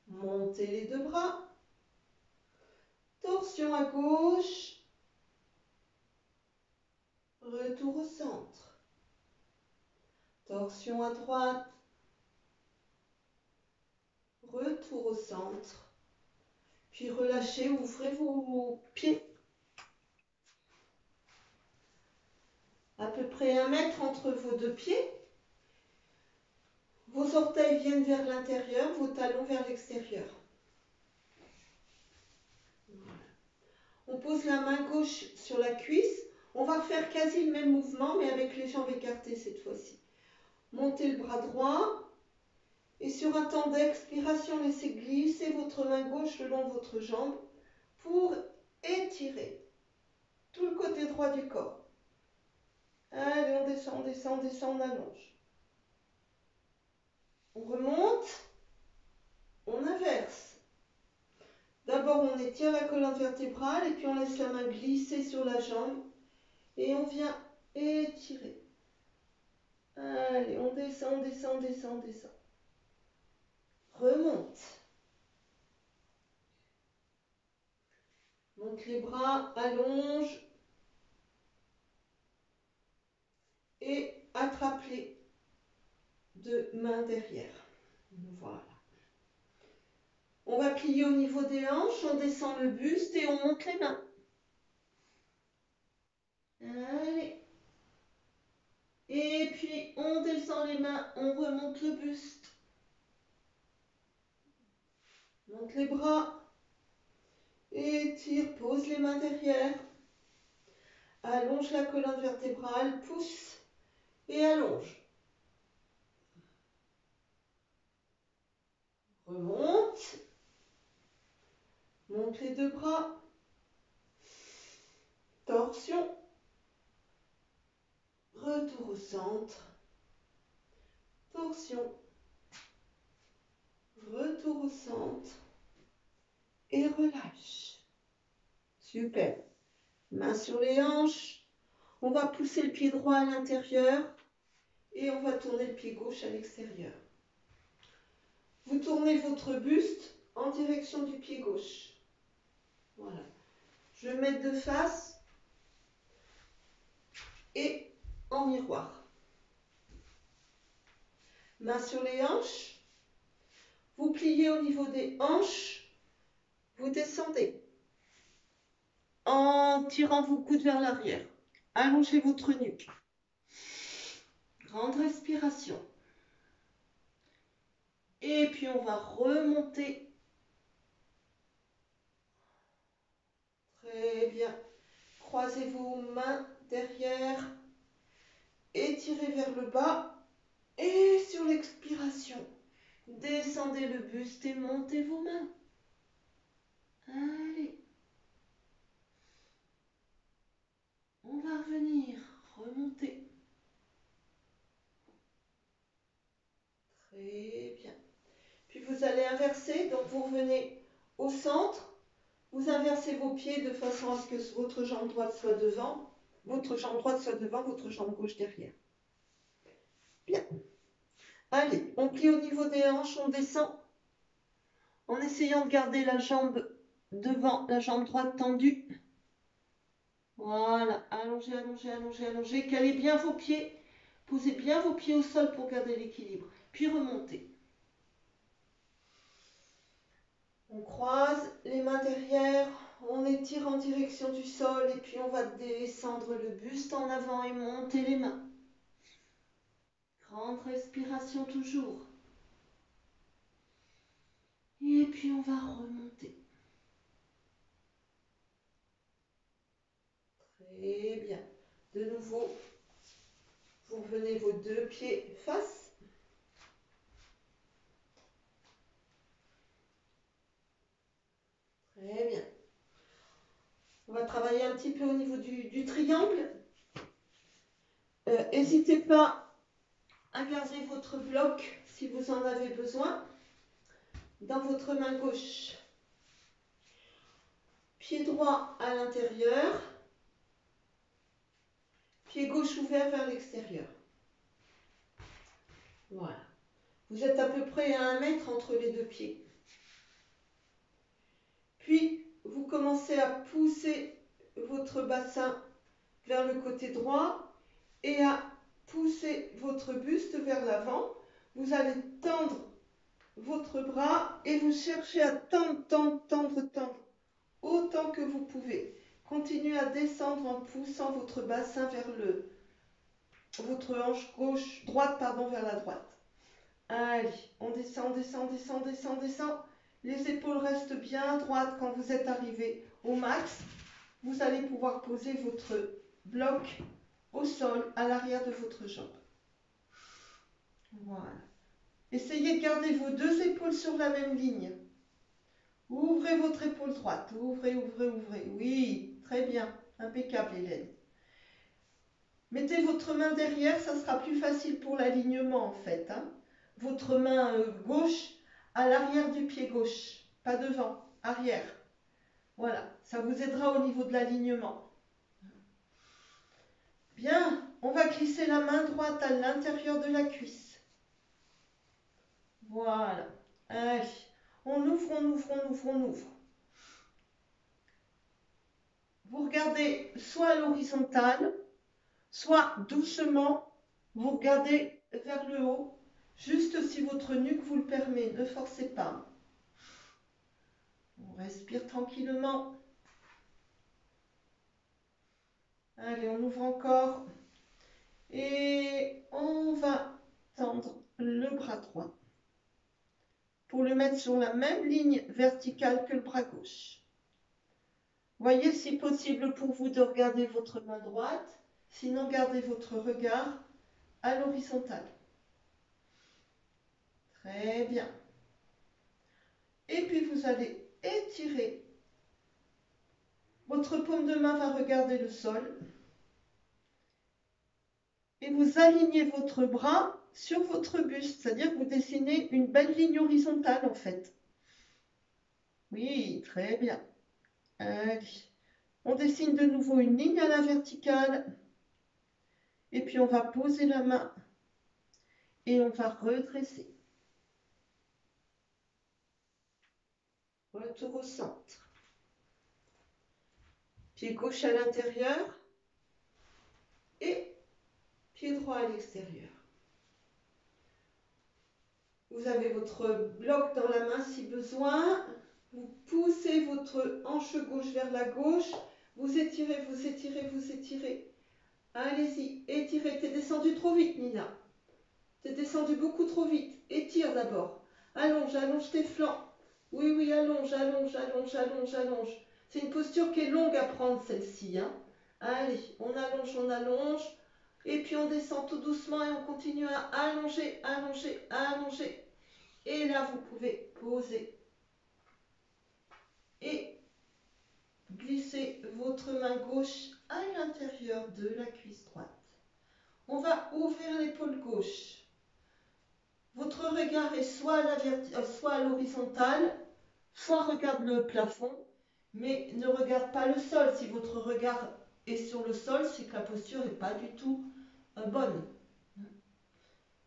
Montez les deux bras. Torsion à gauche. Retour au centre. Torsion à droite. Retour au centre. Puis relâchez, ouvrez vos pieds. À peu près 1 mètre entre vos deux pieds. Vos orteils viennent vers l'intérieur, vos talons vers l'extérieur. Voilà. On pose la main gauche sur la cuisse. On va faire quasi le même mouvement, mais avec les jambes écartées cette fois-ci. Montez le bras droit. Et sur un temps d'expiration, laissez glisser votre main gauche le long de votre jambe pour étirer tout le côté droit du corps. Allez, on descend, on descend, on descend, on allonge. On remonte, on inverse. D'abord, on étire la colonne vertébrale et puis on laisse la main glisser sur la jambe et on vient étirer. Allez, on descend, on descend, on descend, on descend. Remonte. Monte les bras, allonge et attrape de main derrière. Voilà. On va plier au niveau des hanches, on descend le buste et on monte les mains. Allez. Et puis on descend les mains, on remonte le buste. Monte les bras. Étire, pose les mains derrière. Allonge la colonne vertébrale, pousse et allonge. Remonte. Monte les deux bras. Torsion. Retour au centre. Torsion. Retour au centre. Et relâche. Super. Main sur les hanches. On va pousser le pied droit à l'intérieur. Et on va tourner le pied gauche à l'extérieur. Vous tournez votre buste en direction du pied gauche. Voilà. Je vais me mettre de face et en miroir. Main sur les hanches. Vous pliez au niveau des hanches. Vous descendez en tirant vos coudes vers l'arrière. Allongez votre nuque. Grande respiration. Et puis on va remonter. Très bien. Croisez vos mains derrière. Étirez vers le bas. Et sur l'expiration, descendez le buste et montez vos mains. Allez. On va revenir. Remonter. Très bien. Puis vous allez inverser. Donc vous revenez au centre. Vous inversez vos pieds de façon à ce que votre jambe droite soit devant. Votre jambe droite soit devant, votre jambe gauche derrière. Bien. Allez, on plie au niveau des hanches, on descend. En essayant de garder la jambe devant, la jambe droite tendue. Voilà, allongez, allongez, allongez, allongez. Calez bien vos pieds. Posez bien vos pieds au sol pour garder l'équilibre. Puis remontez. On croise les mains derrière. On étire en direction du sol. Et puis on va descendre le buste en avant et monter les mains. Grande respiration toujours. Et puis on va remonter. Très bien. De nouveau, vous revenez vos deux pieds face. Très bien. On va travailler un petit peu au niveau du triangle. N'hésitez pas à garder votre bloc si vous en avez besoin dans votre main gauche. Pied droit à l'intérieur. Pied gauche ouvert vers l'extérieur. Voilà. Vous êtes à peu près à 1 mètre entre les deux pieds. Puis, vous commencez à pousser votre bassin vers le côté droit et à pousser votre buste vers l'avant. Vous allez tendre votre bras et vous cherchez à tendre, tendre, tendre, tendre autant que vous pouvez. Continuez à descendre en poussant votre bassin vers votre hanche gauche, droite, pardon, vers la droite. Allez, on descend, descend, descend, descend, descend. Les épaules restent bien droites quand vous êtes arrivé au max. Vous allez pouvoir poser votre bloc au sol, à l'arrière de votre jambe. Voilà. Essayez de garder vos deux épaules sur la même ligne. Ouvrez votre épaule droite. Ouvrez, ouvrez, ouvrez. Oui, très bien. Impeccable, Hélène. Mettez votre main derrière, ça sera plus facile pour l'alignement en fait. Hein. Votre main gauche à l'arrière du pied gauche. Pas devant, arrière. Voilà, ça vous aidera au niveau de l'alignement. Bien, on va glisser la main droite à l'intérieur de la cuisse. Voilà. Allez, on ouvre, on ouvre, on ouvre, on ouvre. Vous regardez soit à l'horizontale, soit doucement, vous regardez vers le haut Juste si votre nuque vous le permet, ne forcez pas. On respire tranquillement. Allez, on ouvre encore. Et on va tendre le bras droit pour le mettre sur la même ligne verticale que le bras gauche. Voyez si possible pour vous de regarder votre main droite, sinon gardez votre regard à l'horizontale. Très bien. Et puis vous allez étirer. Votre paume de main va regarder le sol. Et vous alignez votre bras sur votre buste, c'est-à-dire que vous dessinez une belle ligne horizontale en fait. Oui, très bien. Allez. On dessine de nouveau une ligne à la verticale. Et puis on va poser la main et on va redresser. Retour au centre. Pied gauche à l'intérieur et pied droit à l'extérieur. Vous avez votre bloc dans la main si besoin. Vous poussez votre hanche gauche vers la gauche. Vous étirez, vous étirez, vous étirez. Allez-y, étirez. T'es descendu trop vite, Nina. T'es descendu beaucoup trop vite. Étire d'abord. Allonge, allonge tes flancs. Oui, oui, allonge, allonge, allonge, allonge, allonge. C'est une posture qui est longue à prendre, celle-ci. Hein. Allez, on allonge, on allonge. Et puis on descend tout doucement et on continue à allonger, allonger, allonger. Et là, vous pouvez poser et glisser votre main gauche à l'intérieur de la cuisse droite. On va ouvrir l'épaule gauche. Votre regard est soit à l'horizontale, soit regarde le plafond, mais ne regarde pas le sol. Si votre regard est sur le sol, c'est que la posture n'est pas du tout bonne.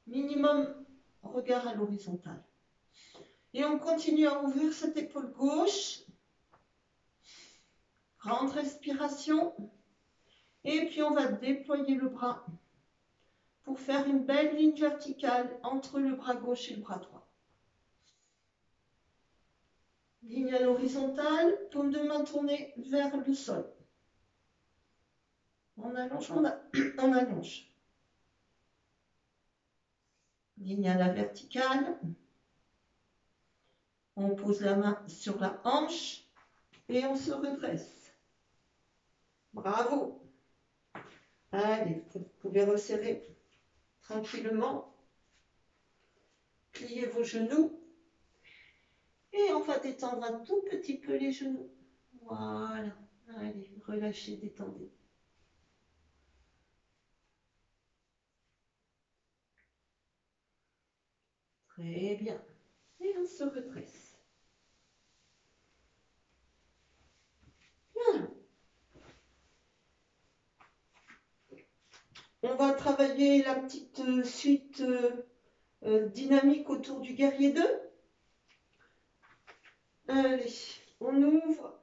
Minimum regard à l'horizontale. Et on continue à ouvrir cette épaule gauche. Grande respiration. Et puis on va déployer le bras pour faire une belle ligne verticale entre le bras gauche et le bras droit. Ligne à l'horizontale, paume de main tournée vers le sol. On allonge, on allonge. Ligne à la verticale. On pose la main sur la hanche et on se redresse. Bravo. Allez, vous pouvez resserrer tranquillement. Pliez vos genoux. Et on va détendre un tout petit peu les genoux. Voilà. Allez, relâchez, détendez. Très bien. Et on se redresse. Voilà. On va travailler la petite suite dynamique autour du guerrier 2. Allez, on ouvre.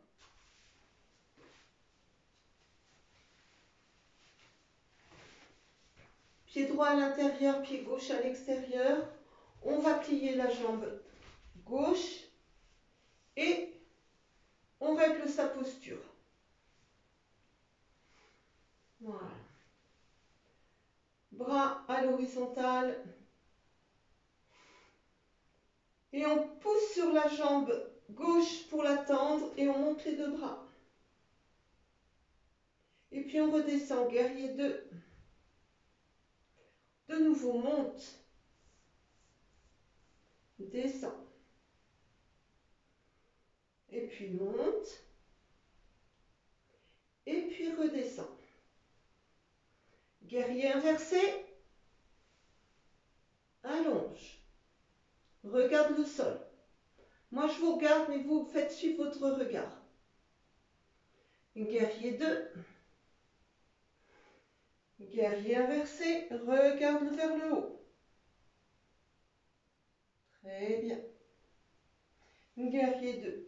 Pied droit à l'intérieur, pied gauche à l'extérieur. On va plier la jambe gauche et on règle sa posture. Voilà. Bras à l'horizontale. Et on pousse sur la jambe gauche pour la tendre et on monte les deux bras. Et puis on redescend, guerrier 2. De nouveau, monte. Descend. Et puis monte. Et puis redescend. Guerrier inversé. Allonge. Regarde le sol. Moi, je vous regarde, mais vous faites suivre votre regard. Guerrier 2. Guerrier inversé. Regarde vers le haut. Très bien. Guerrier 2.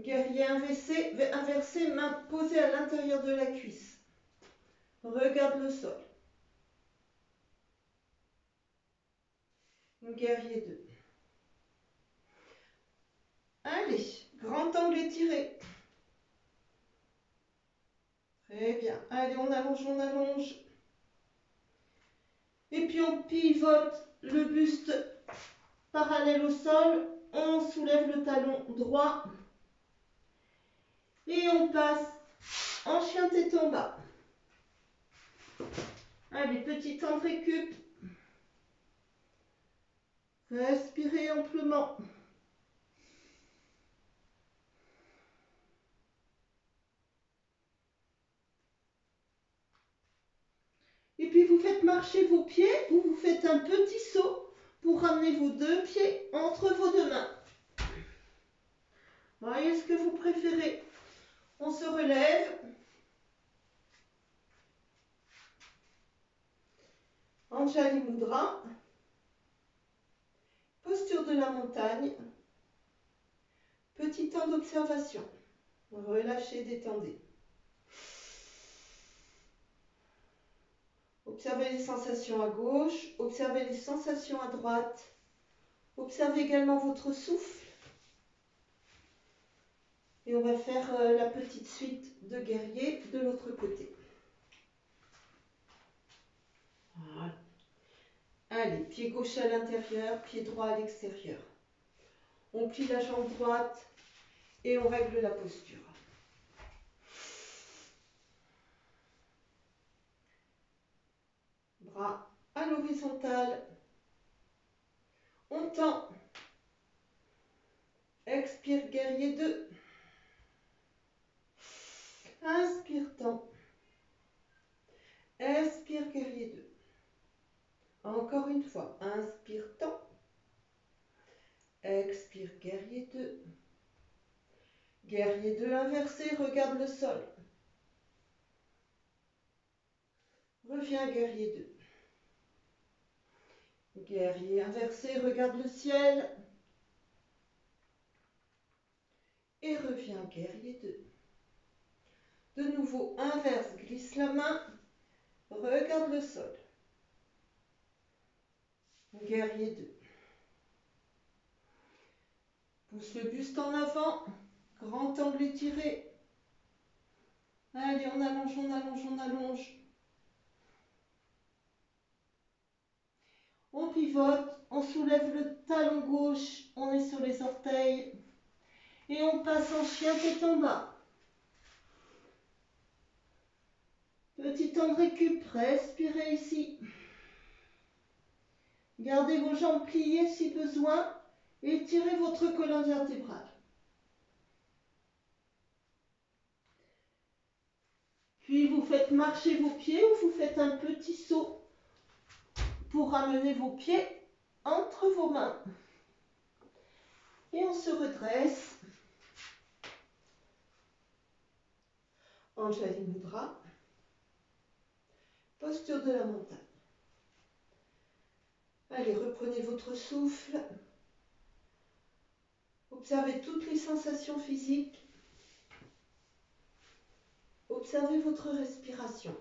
Guerrier inversé, main posée à l'intérieur de la cuisse. Regarde le sol. Guerrier 2. Allez, grand angle étiré. Très bien. Allez, on allonge, on allonge. Et puis on pivote le buste parallèle au sol. On soulève le talon droit. Et on passe en chien tête en bas. Allez, petit temps de récup. Respirez amplement. Et puis vous faites marcher vos pieds ou vous faites un petit saut pour ramener vos deux pieds entre vos deux mains. Voyez ce que vous préférez. On se relève. Anjali Mudra. Posture de la montagne. Petit temps d'observation. Relâchez, détendez. Observez les sensations à gauche, observez les sensations à droite. Observez également votre souffle. Et on va faire la petite suite de guerrier de l'autre côté. Voilà. Allez, pied gauche à l'intérieur, pied droit à l'extérieur. On plie la jambe droite et on règle la posture. Bras à l'horizontale. On tend. Expire, guerrier 2. Inspire, tend. Expire, guerrier 2. Encore une fois. Inspire, tend. Expire, guerrier 2. Guerrier 2 inversé, regarde le sol. Reviens, guerrier 2. Guerrier inversé, regarde le ciel. Et reviens, guerrier 2. De nouveau, inverse, glisse la main. Regarde le sol. Guerrier 2. Pousse le buste en avant. Grand angle étiré. Allez, on allonge, on allonge, on allonge. On pivote, on soulève le talon gauche, on est sur les orteils. Et on passe en chien tête en bas. Petit temps de récup, respirez ici. Gardez vos jambes pliées si besoin. Étirez votre colonne vertébrale. Puis vous faites marcher vos pieds ou vous faites un petit saut pour ramener vos pieds entre vos mains. Et on se redresse. Anjali Mudra. Posture de la montagne. Allez, reprenez votre souffle. Observez toutes les sensations physiques. Observez votre respiration.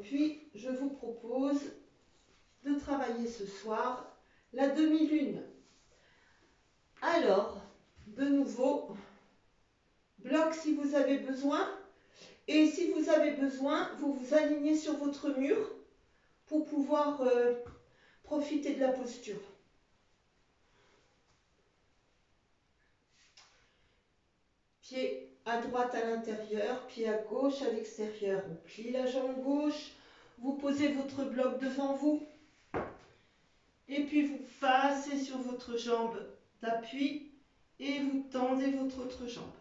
Puis, je vous propose de travailler ce soir la demi-lune. Alors, de nouveau, bloc si vous avez besoin. Et si vous avez besoin, vous vous alignez sur votre mur pour pouvoir profiter de la posture. Pied à droite à l'intérieur, pied à gauche à l'extérieur. On plie la jambe gauche, vous posez votre bloc devant vous. Et puis vous passez sur votre jambe d'appui et vous tendez votre autre jambe.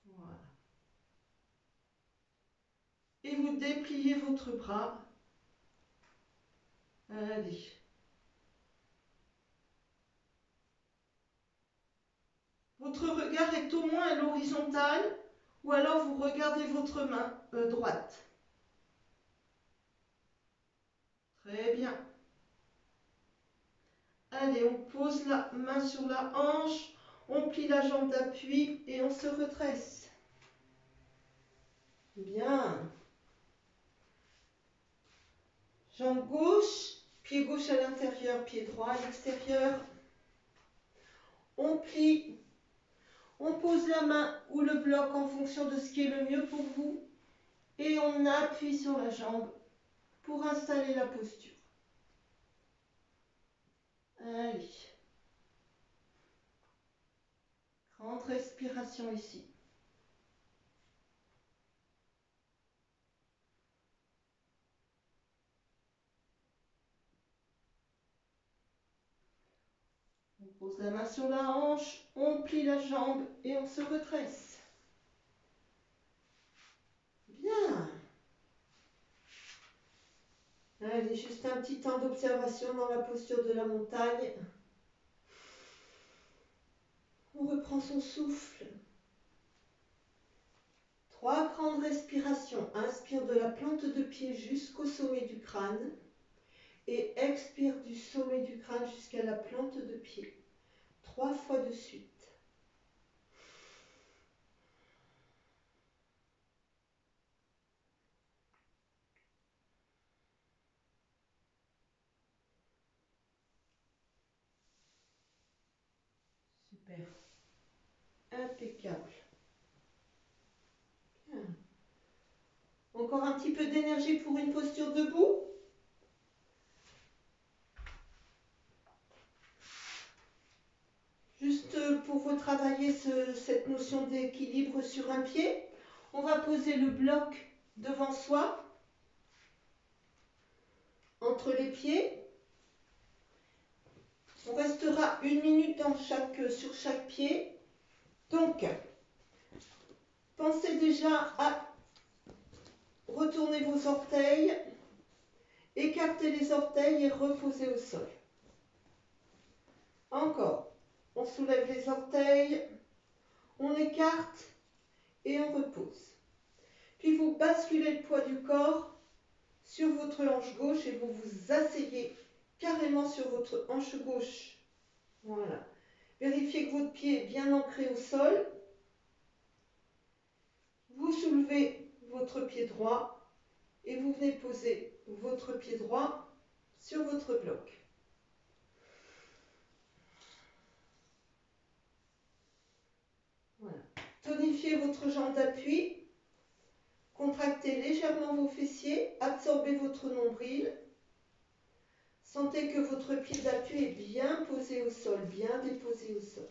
Voilà. Et vous dépliez votre bras. Allez. Votre regard est au moins à l'horizontale ou alors vous regardez votre main droite. Très bien. Allez, on pose la main sur la hanche, on plie la jambe d'appui et on se redresse. Bien. Jambe gauche, pied gauche à l'intérieur, pied droit à l'extérieur. On plie, on pose la main ou le bloc en fonction de ce qui est le mieux pour vous et on appuie sur la jambe pour installer la posture. Allez. Grande respiration ici. On pose la main sur la hanche, on plie la jambe et on se redresse. Bien. Allez, juste un petit temps d'observation dans la posture de la montagne. On reprend son souffle. 3 grandes respirations. Inspire de la plante de pied jusqu'au sommet du crâne et expire du sommet du crâne jusqu'à la plante de pied. 3 fois de suite. Super. Impeccable. Bien. Encore un petit peu d'énergie pour une posture debout. Juste pour retravailler cette notion d'équilibre sur un pied, on va poser le bloc devant soi, entre les pieds. On restera 1 minute sur chaque pied. Donc, pensez déjà à retourner vos orteils, écarter les orteils et reposer au sol. Encore, on soulève les orteils, on écarte et on repose. Puis vous basculez le poids du corps sur votre hanche gauche et vous vous asseyez carrément sur votre hanche gauche. Voilà. Vérifiez que votre pied est bien ancré au sol. Vous soulevez votre pied droit et vous venez poser votre pied droit sur votre bloc. Voilà. Tonifiez votre jambe d'appui. Contractez légèrement vos fessiers. Absorbez votre nombril. Sentez que votre pied d'appui est bien posé au sol, bien déposé au sol.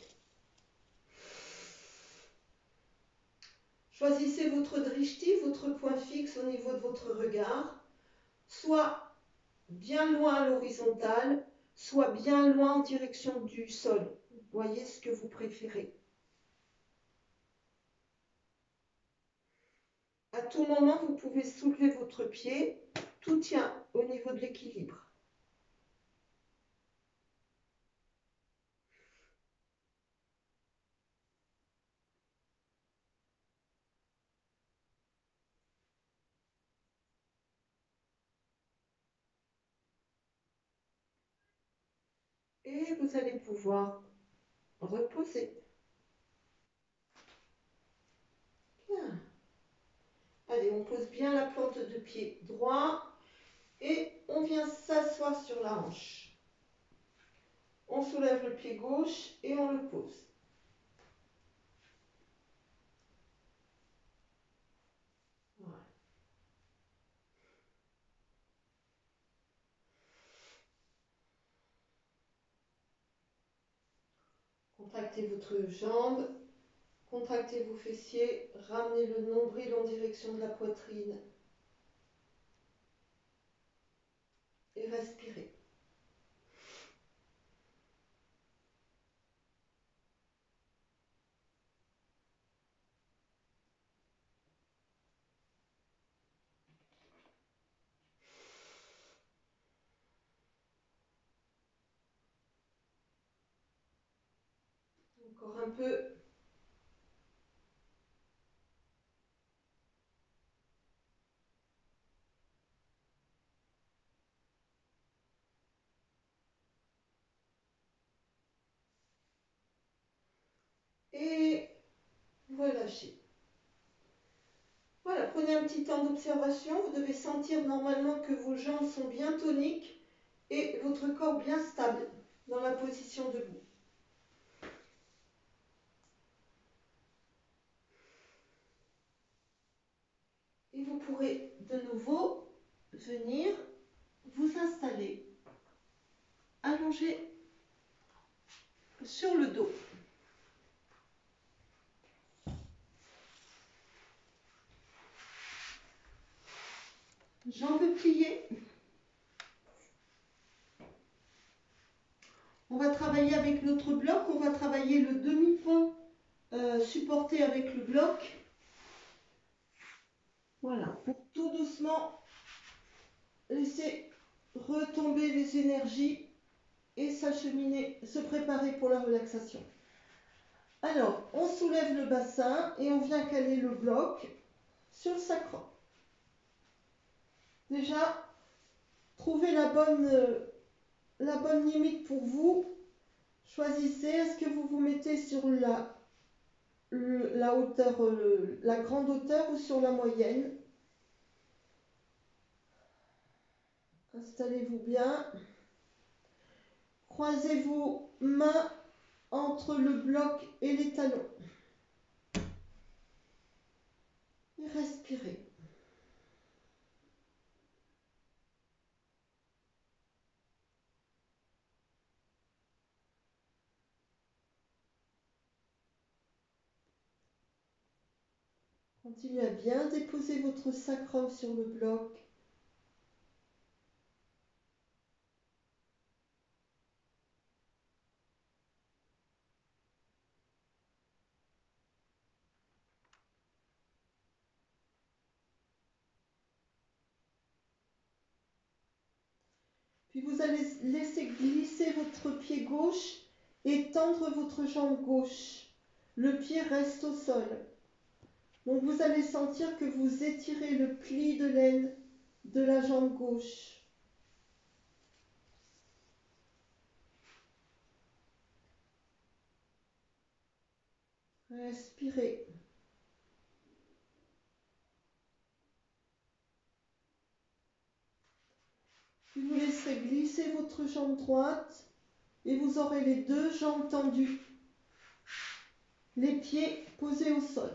Choisissez votre drishti, votre point fixe au niveau de votre regard, soit bien loin à l'horizontale, soit bien loin en direction du sol. Voyez ce que vous préférez. À tout moment, vous pouvez soulever votre pied. Tout tient au niveau de l'équilibre. Et vous allez pouvoir reposer. Bien. Allez, on pose bien la plante de pied droit et on vient s'asseoir sur la hanche. On soulève le pied gauche et on le pose. Voilà. Contractez votre jambe, contractez vos fessiers, ramenez le nombril en direction de la poitrine et respirez. Encore un peu. relâchez. Voilà, prenez un petit temps d'observation. Vous devez sentir normalement que vos jambes sont bien toniques et votre corps bien stable dans la position debout. Et vous pourrez de nouveau venir vous installer, allongé sur le dos. Jambes pliées. On va travailler avec notre bloc, on va travailler le demi-pont supporté avec le bloc. Voilà, pour tout doucement laisser retomber les énergies et s'acheminer, se préparer pour la relaxation. Alors, on soulève le bassin et on vient caler le bloc sur le sacrum. Déjà, trouvez la bonne limite pour vous. Choisissez, est-ce que vous vous mettez sur la hauteur, la grande hauteur ou sur la moyenne? Installez-vous bien. Croisez vos mains entre le bloc et les talons. Et respirez. Continuez à bien déposer votre sacrum sur le bloc. Puis vous allez laisser glisser votre pied gauche et tendre votre jambe gauche. Le pied reste au sol. Donc vous allez sentir que vous étirez le pli de l'aine de la jambe gauche. Respirez. Puis vous laisserez glisser votre jambe droite et vous aurez les deux jambes tendues. Les pieds posés au sol.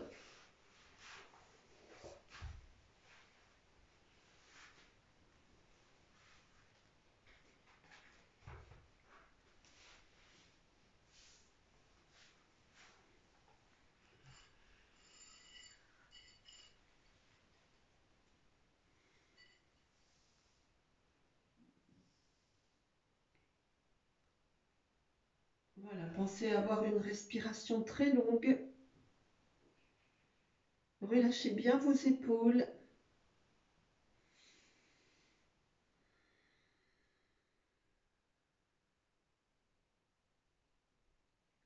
Voilà, pensez à avoir une respiration très longue. Relâchez bien vos épaules.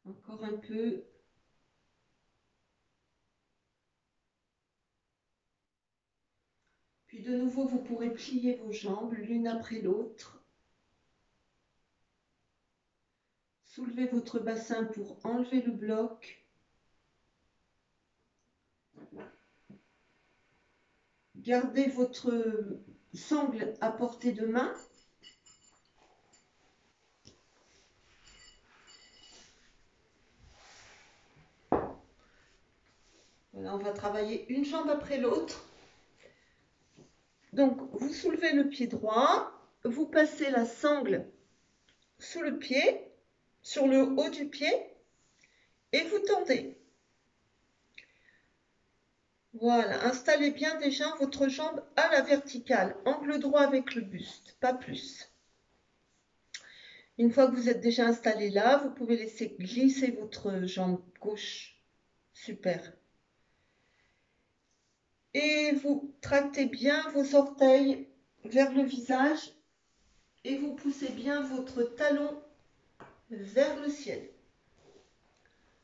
Encore un peu. Puis de nouveau, vous pourrez plier vos jambes l'une après l'autre. Soulevez votre bassin pour enlever le bloc. Gardez votre sangle à portée de main. Voilà, on va travailler une jambe après l'autre. Donc, vous soulevez le pied droit, vous passez la sangle sous le pied, sur le haut du pied, et vous tendez. Voilà, installez bien déjà votre jambe à la verticale, angle droit avec le buste, pas plus. Une fois que vous êtes déjà installé là, vous pouvez laisser glisser votre jambe gauche. Super. Et vous tractez bien vos orteils vers le visage et vous poussez bien votre talon vers le ciel.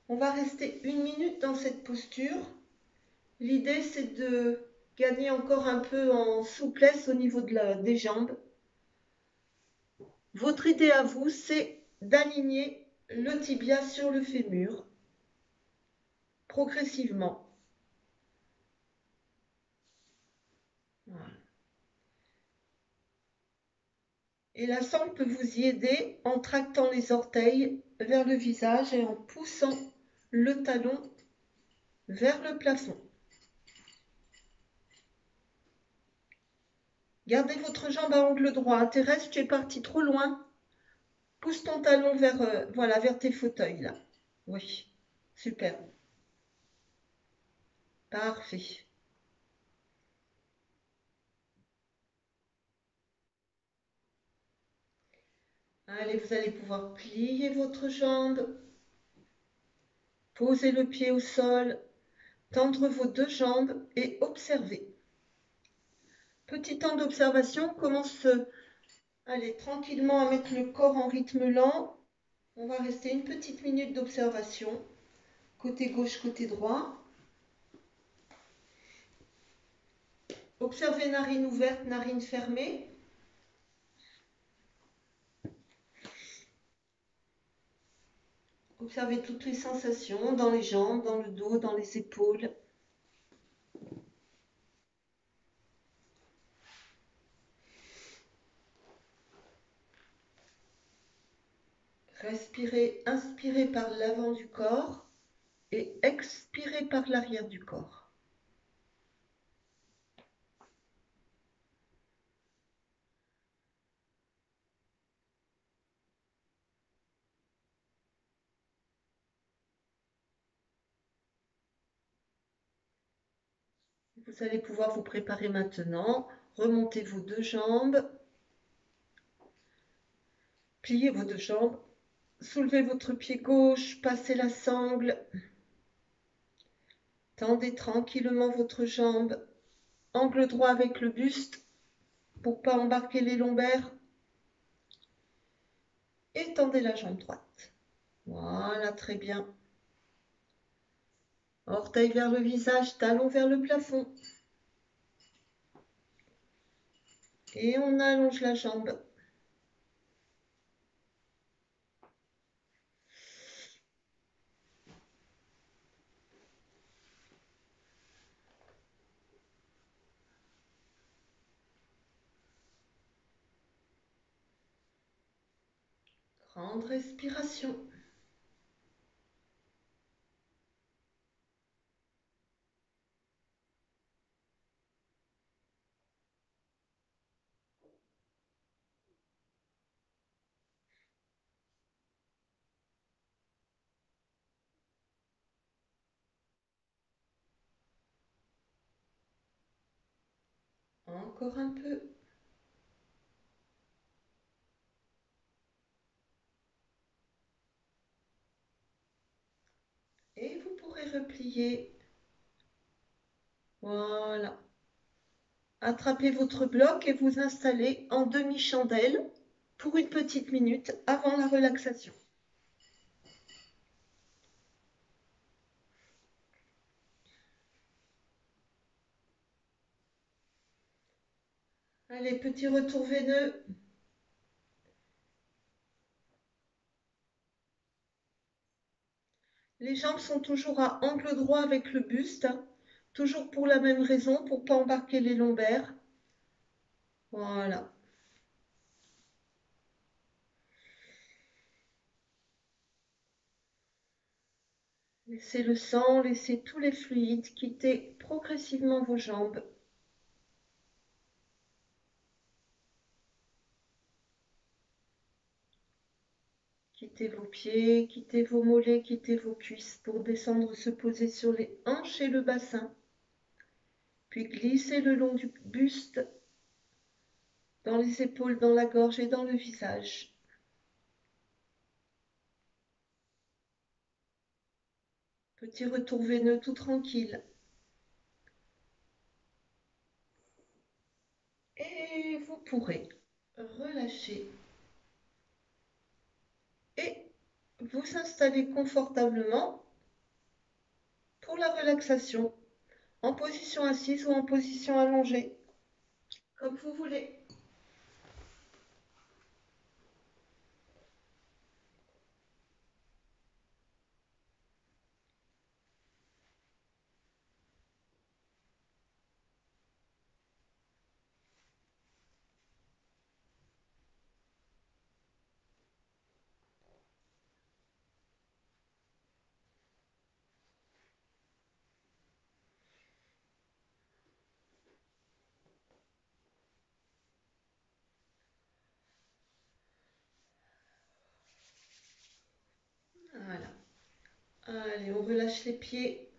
On va rester 1 minute dans cette posture. L'idée, c'est de gagner encore un peu en souplesse au niveau des jambes. Votre idée à vous, c'est d'aligner le tibia sur le fémur. progressivement. Voilà. Et la sangle peut vous y aider en tractant les orteils vers le visage et en poussant le talon vers le plafond. Gardez votre jambe à angle droit. Thérèse, tu es partie trop loin. Pousse ton talon vers, voilà, vers tes fauteuils là. Oui, super. Parfait. Allez, vous allez pouvoir plier votre jambe, poser le pied au sol, tendre vos deux jambes et observer. Petit temps d'observation, on commence allez, tranquillement à mettre le corps en rythme lent. On va rester une petite minute d'observation, côté gauche, côté droit. Observez narine ouverte, narine fermée. Observez toutes les sensations dans les jambes, dans le dos, dans les épaules. Respirez, inspirez par l'avant du corps et expirez par l'arrière du corps. Vous allez pouvoir vous préparer maintenant. Remontez vos deux jambes. Pliez vos deux jambes. Soulevez votre pied gauche, passez la sangle. Tendez tranquillement votre jambe. Angle droit avec le buste pour ne pas embarquer les lombaires. Et tendez la jambe droite. Voilà, très bien. Orteil vers le visage, talon vers le plafond. Et on allonge la jambe. Grande respiration. Encore un peu. Et vous pourrez replier. Voilà. Attrapez votre bloc et vous installez en demi-chandelle pour une petite minute avant la relaxation. Allez, petit retour veineux. Les jambes sont toujours à angle droit avec le buste, toujours pour la même raison, pour ne pas embarquer les lombaires. Voilà. Laissez le sang, laissez tous les fluides quitter progressivement vos jambes. Quittez vos pieds, quittez vos mollets, quittez vos cuisses pour descendre se poser sur les hanches et le bassin. Puis glissez le long du buste, dans les épaules, dans la gorge et dans le visage. Petit retour veineux tout tranquille. Et vous pourrez relâcher et vous installer confortablement pour la relaxation, en position assise ou en position allongée, comme vous voulez. Allez, on relâche les pieds.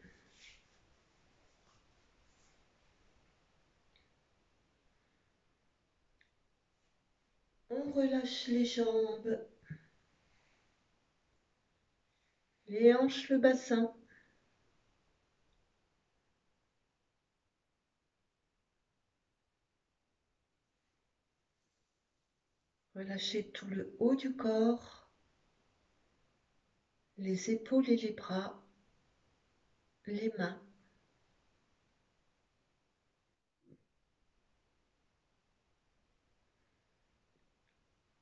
On relâche les jambes, les hanches, le bassin. Relâchez tout le haut du corps, les épaules et les bras, les mains.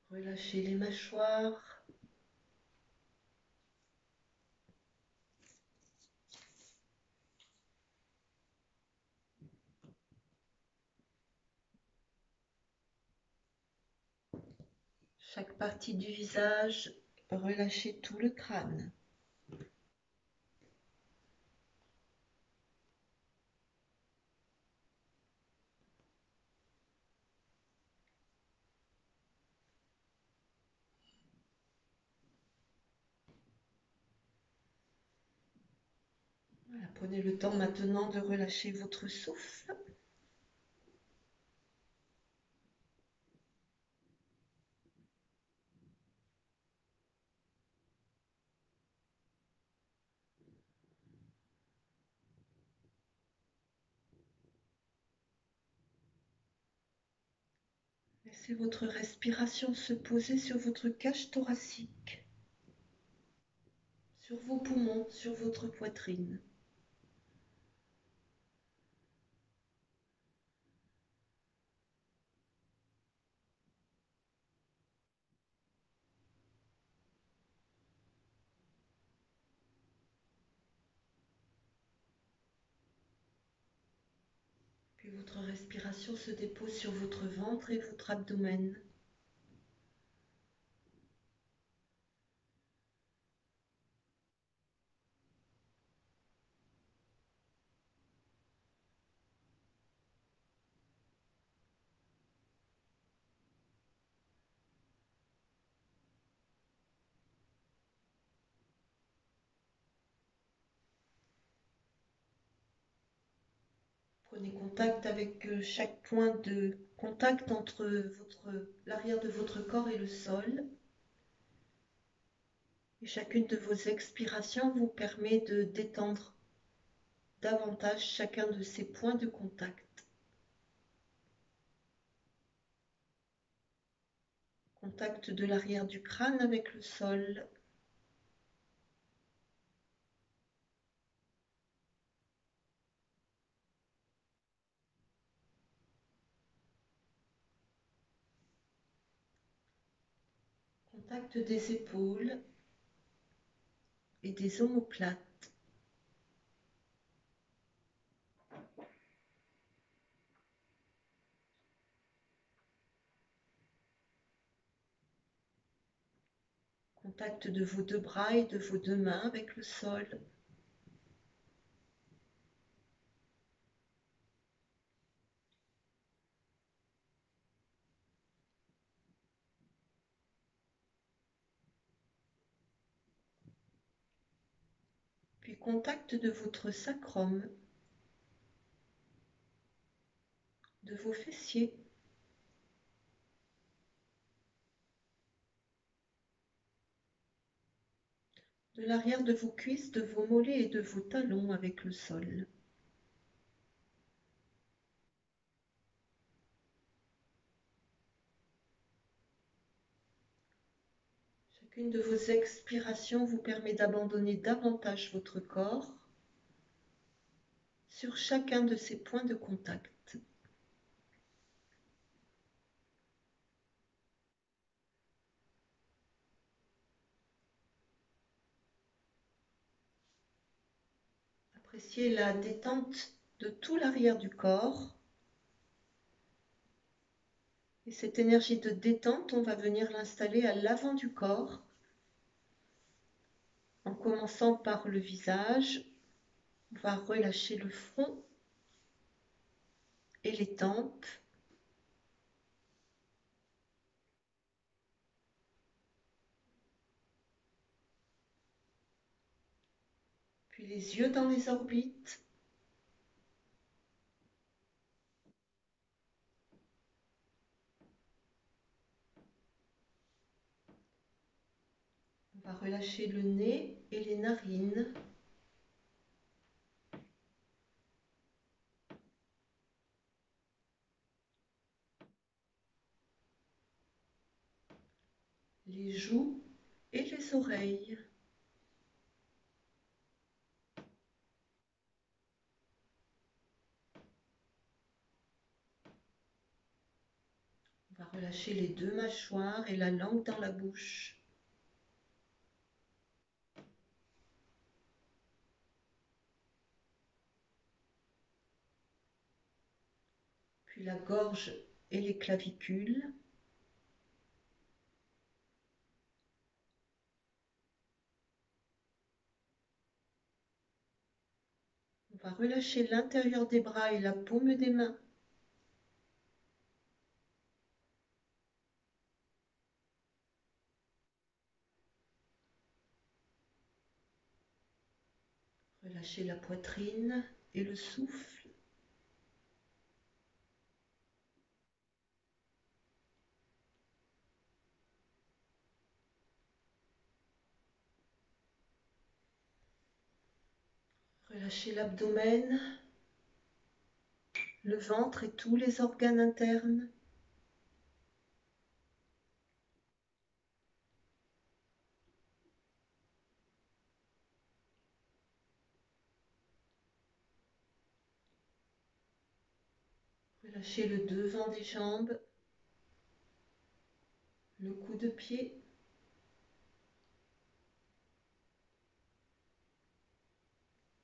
Relâchez les mâchoires. Chaque partie du visage, relâchez tout le crâne. Voilà, prenez le temps maintenant de relâcher votre souffle. Laissez votre respiration se poser sur votre cage thoracique, sur vos poumons, sur votre poitrine. Puis votre respiration se dépose sur votre ventre et votre abdomen. Prenez contact avec chaque point de contact entre l'arrière de votre corps et le sol. Et chacune de vos expirations vous permet de détendre davantage chacun de ces points de contact. Contact de l'arrière du crâne avec le sol. Contact des épaules et des omoplates. Contact de vos deux bras et de vos deux mains avec le sol. Puis contact de votre sacrum, de vos fessiers, de l'arrière de vos cuisses, de vos mollets et de vos talons avec le sol. Chacune de vos expirations vous permet d'abandonner davantage votre corps sur chacun de ces points de contact. Appréciez la détente de tout l'arrière du corps. Et cette énergie de détente, on va venir l'installer à l'avant du corps, en commençant par le visage. On va relâcher le front et les tempes. les yeux dans les orbites. On va relâcher le nez et les narines. Les joues et les oreilles. On va relâcher les deux mâchoires et la langue dans la bouche. Puis la gorge et les clavicules. On va relâcher l'intérieur des bras et la paume des mains. Relâchez la poitrine et le souffle. Relâchez l'abdomen, le ventre et tous les organes internes. Relâchez le devant des jambes, le cou de pied.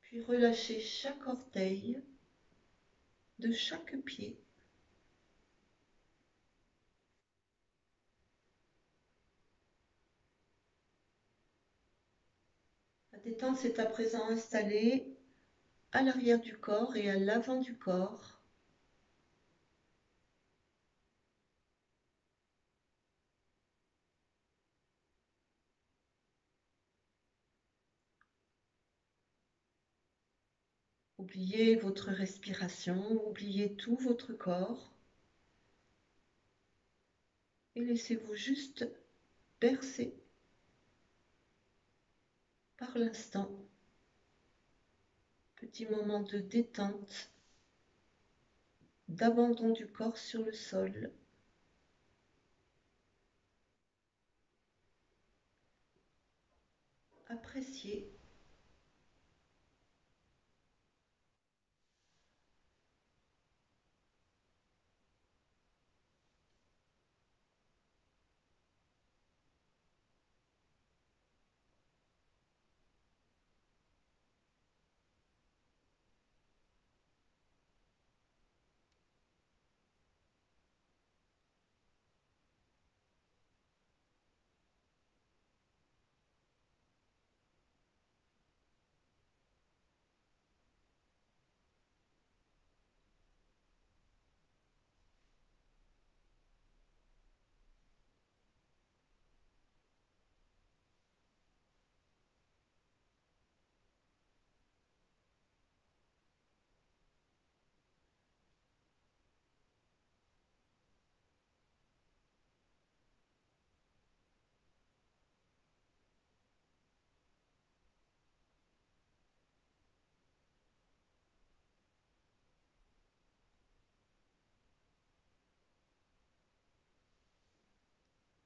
Puis relâchez chaque orteil de chaque pied. La détente s'est à présent installée à l'arrière du corps et à l'avant du corps. Oubliez votre respiration, oubliez tout votre corps et laissez-vous juste bercer par l'instant. Petit moment de détente, d'abandon du corps sur le sol. Appréciez.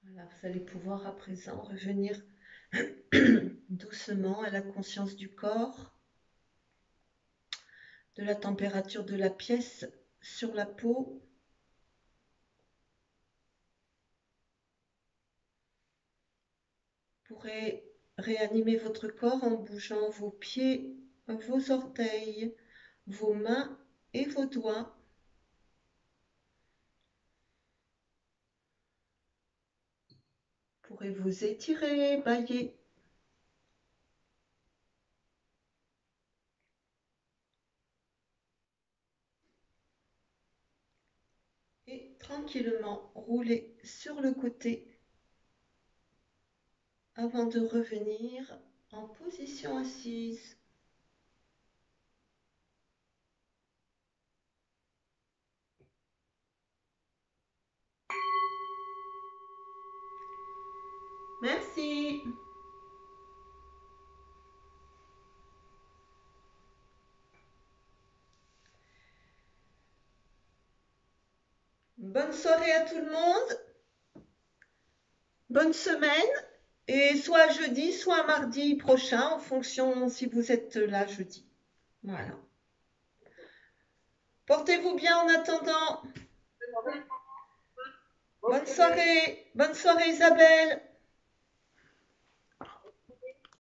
Voilà, vous allez pouvoir à présent revenir doucement à la conscience du corps, de la température de la pièce sur la peau. Vous pourrez réanimer votre corps en bougeant vos pieds, vos orteils, vos mains et vos doigts. Vous pourrez vous étirer, bâiller. Et tranquillement rouler sur le côté avant de revenir en position assise. Merci. Bonne soirée à tout le monde. Bonne semaine. Et soit jeudi, soit mardi prochain, en fonction si vous êtes là jeudi. Voilà. Portez-vous bien en attendant. Bonne soirée. Bonne soirée Isabelle.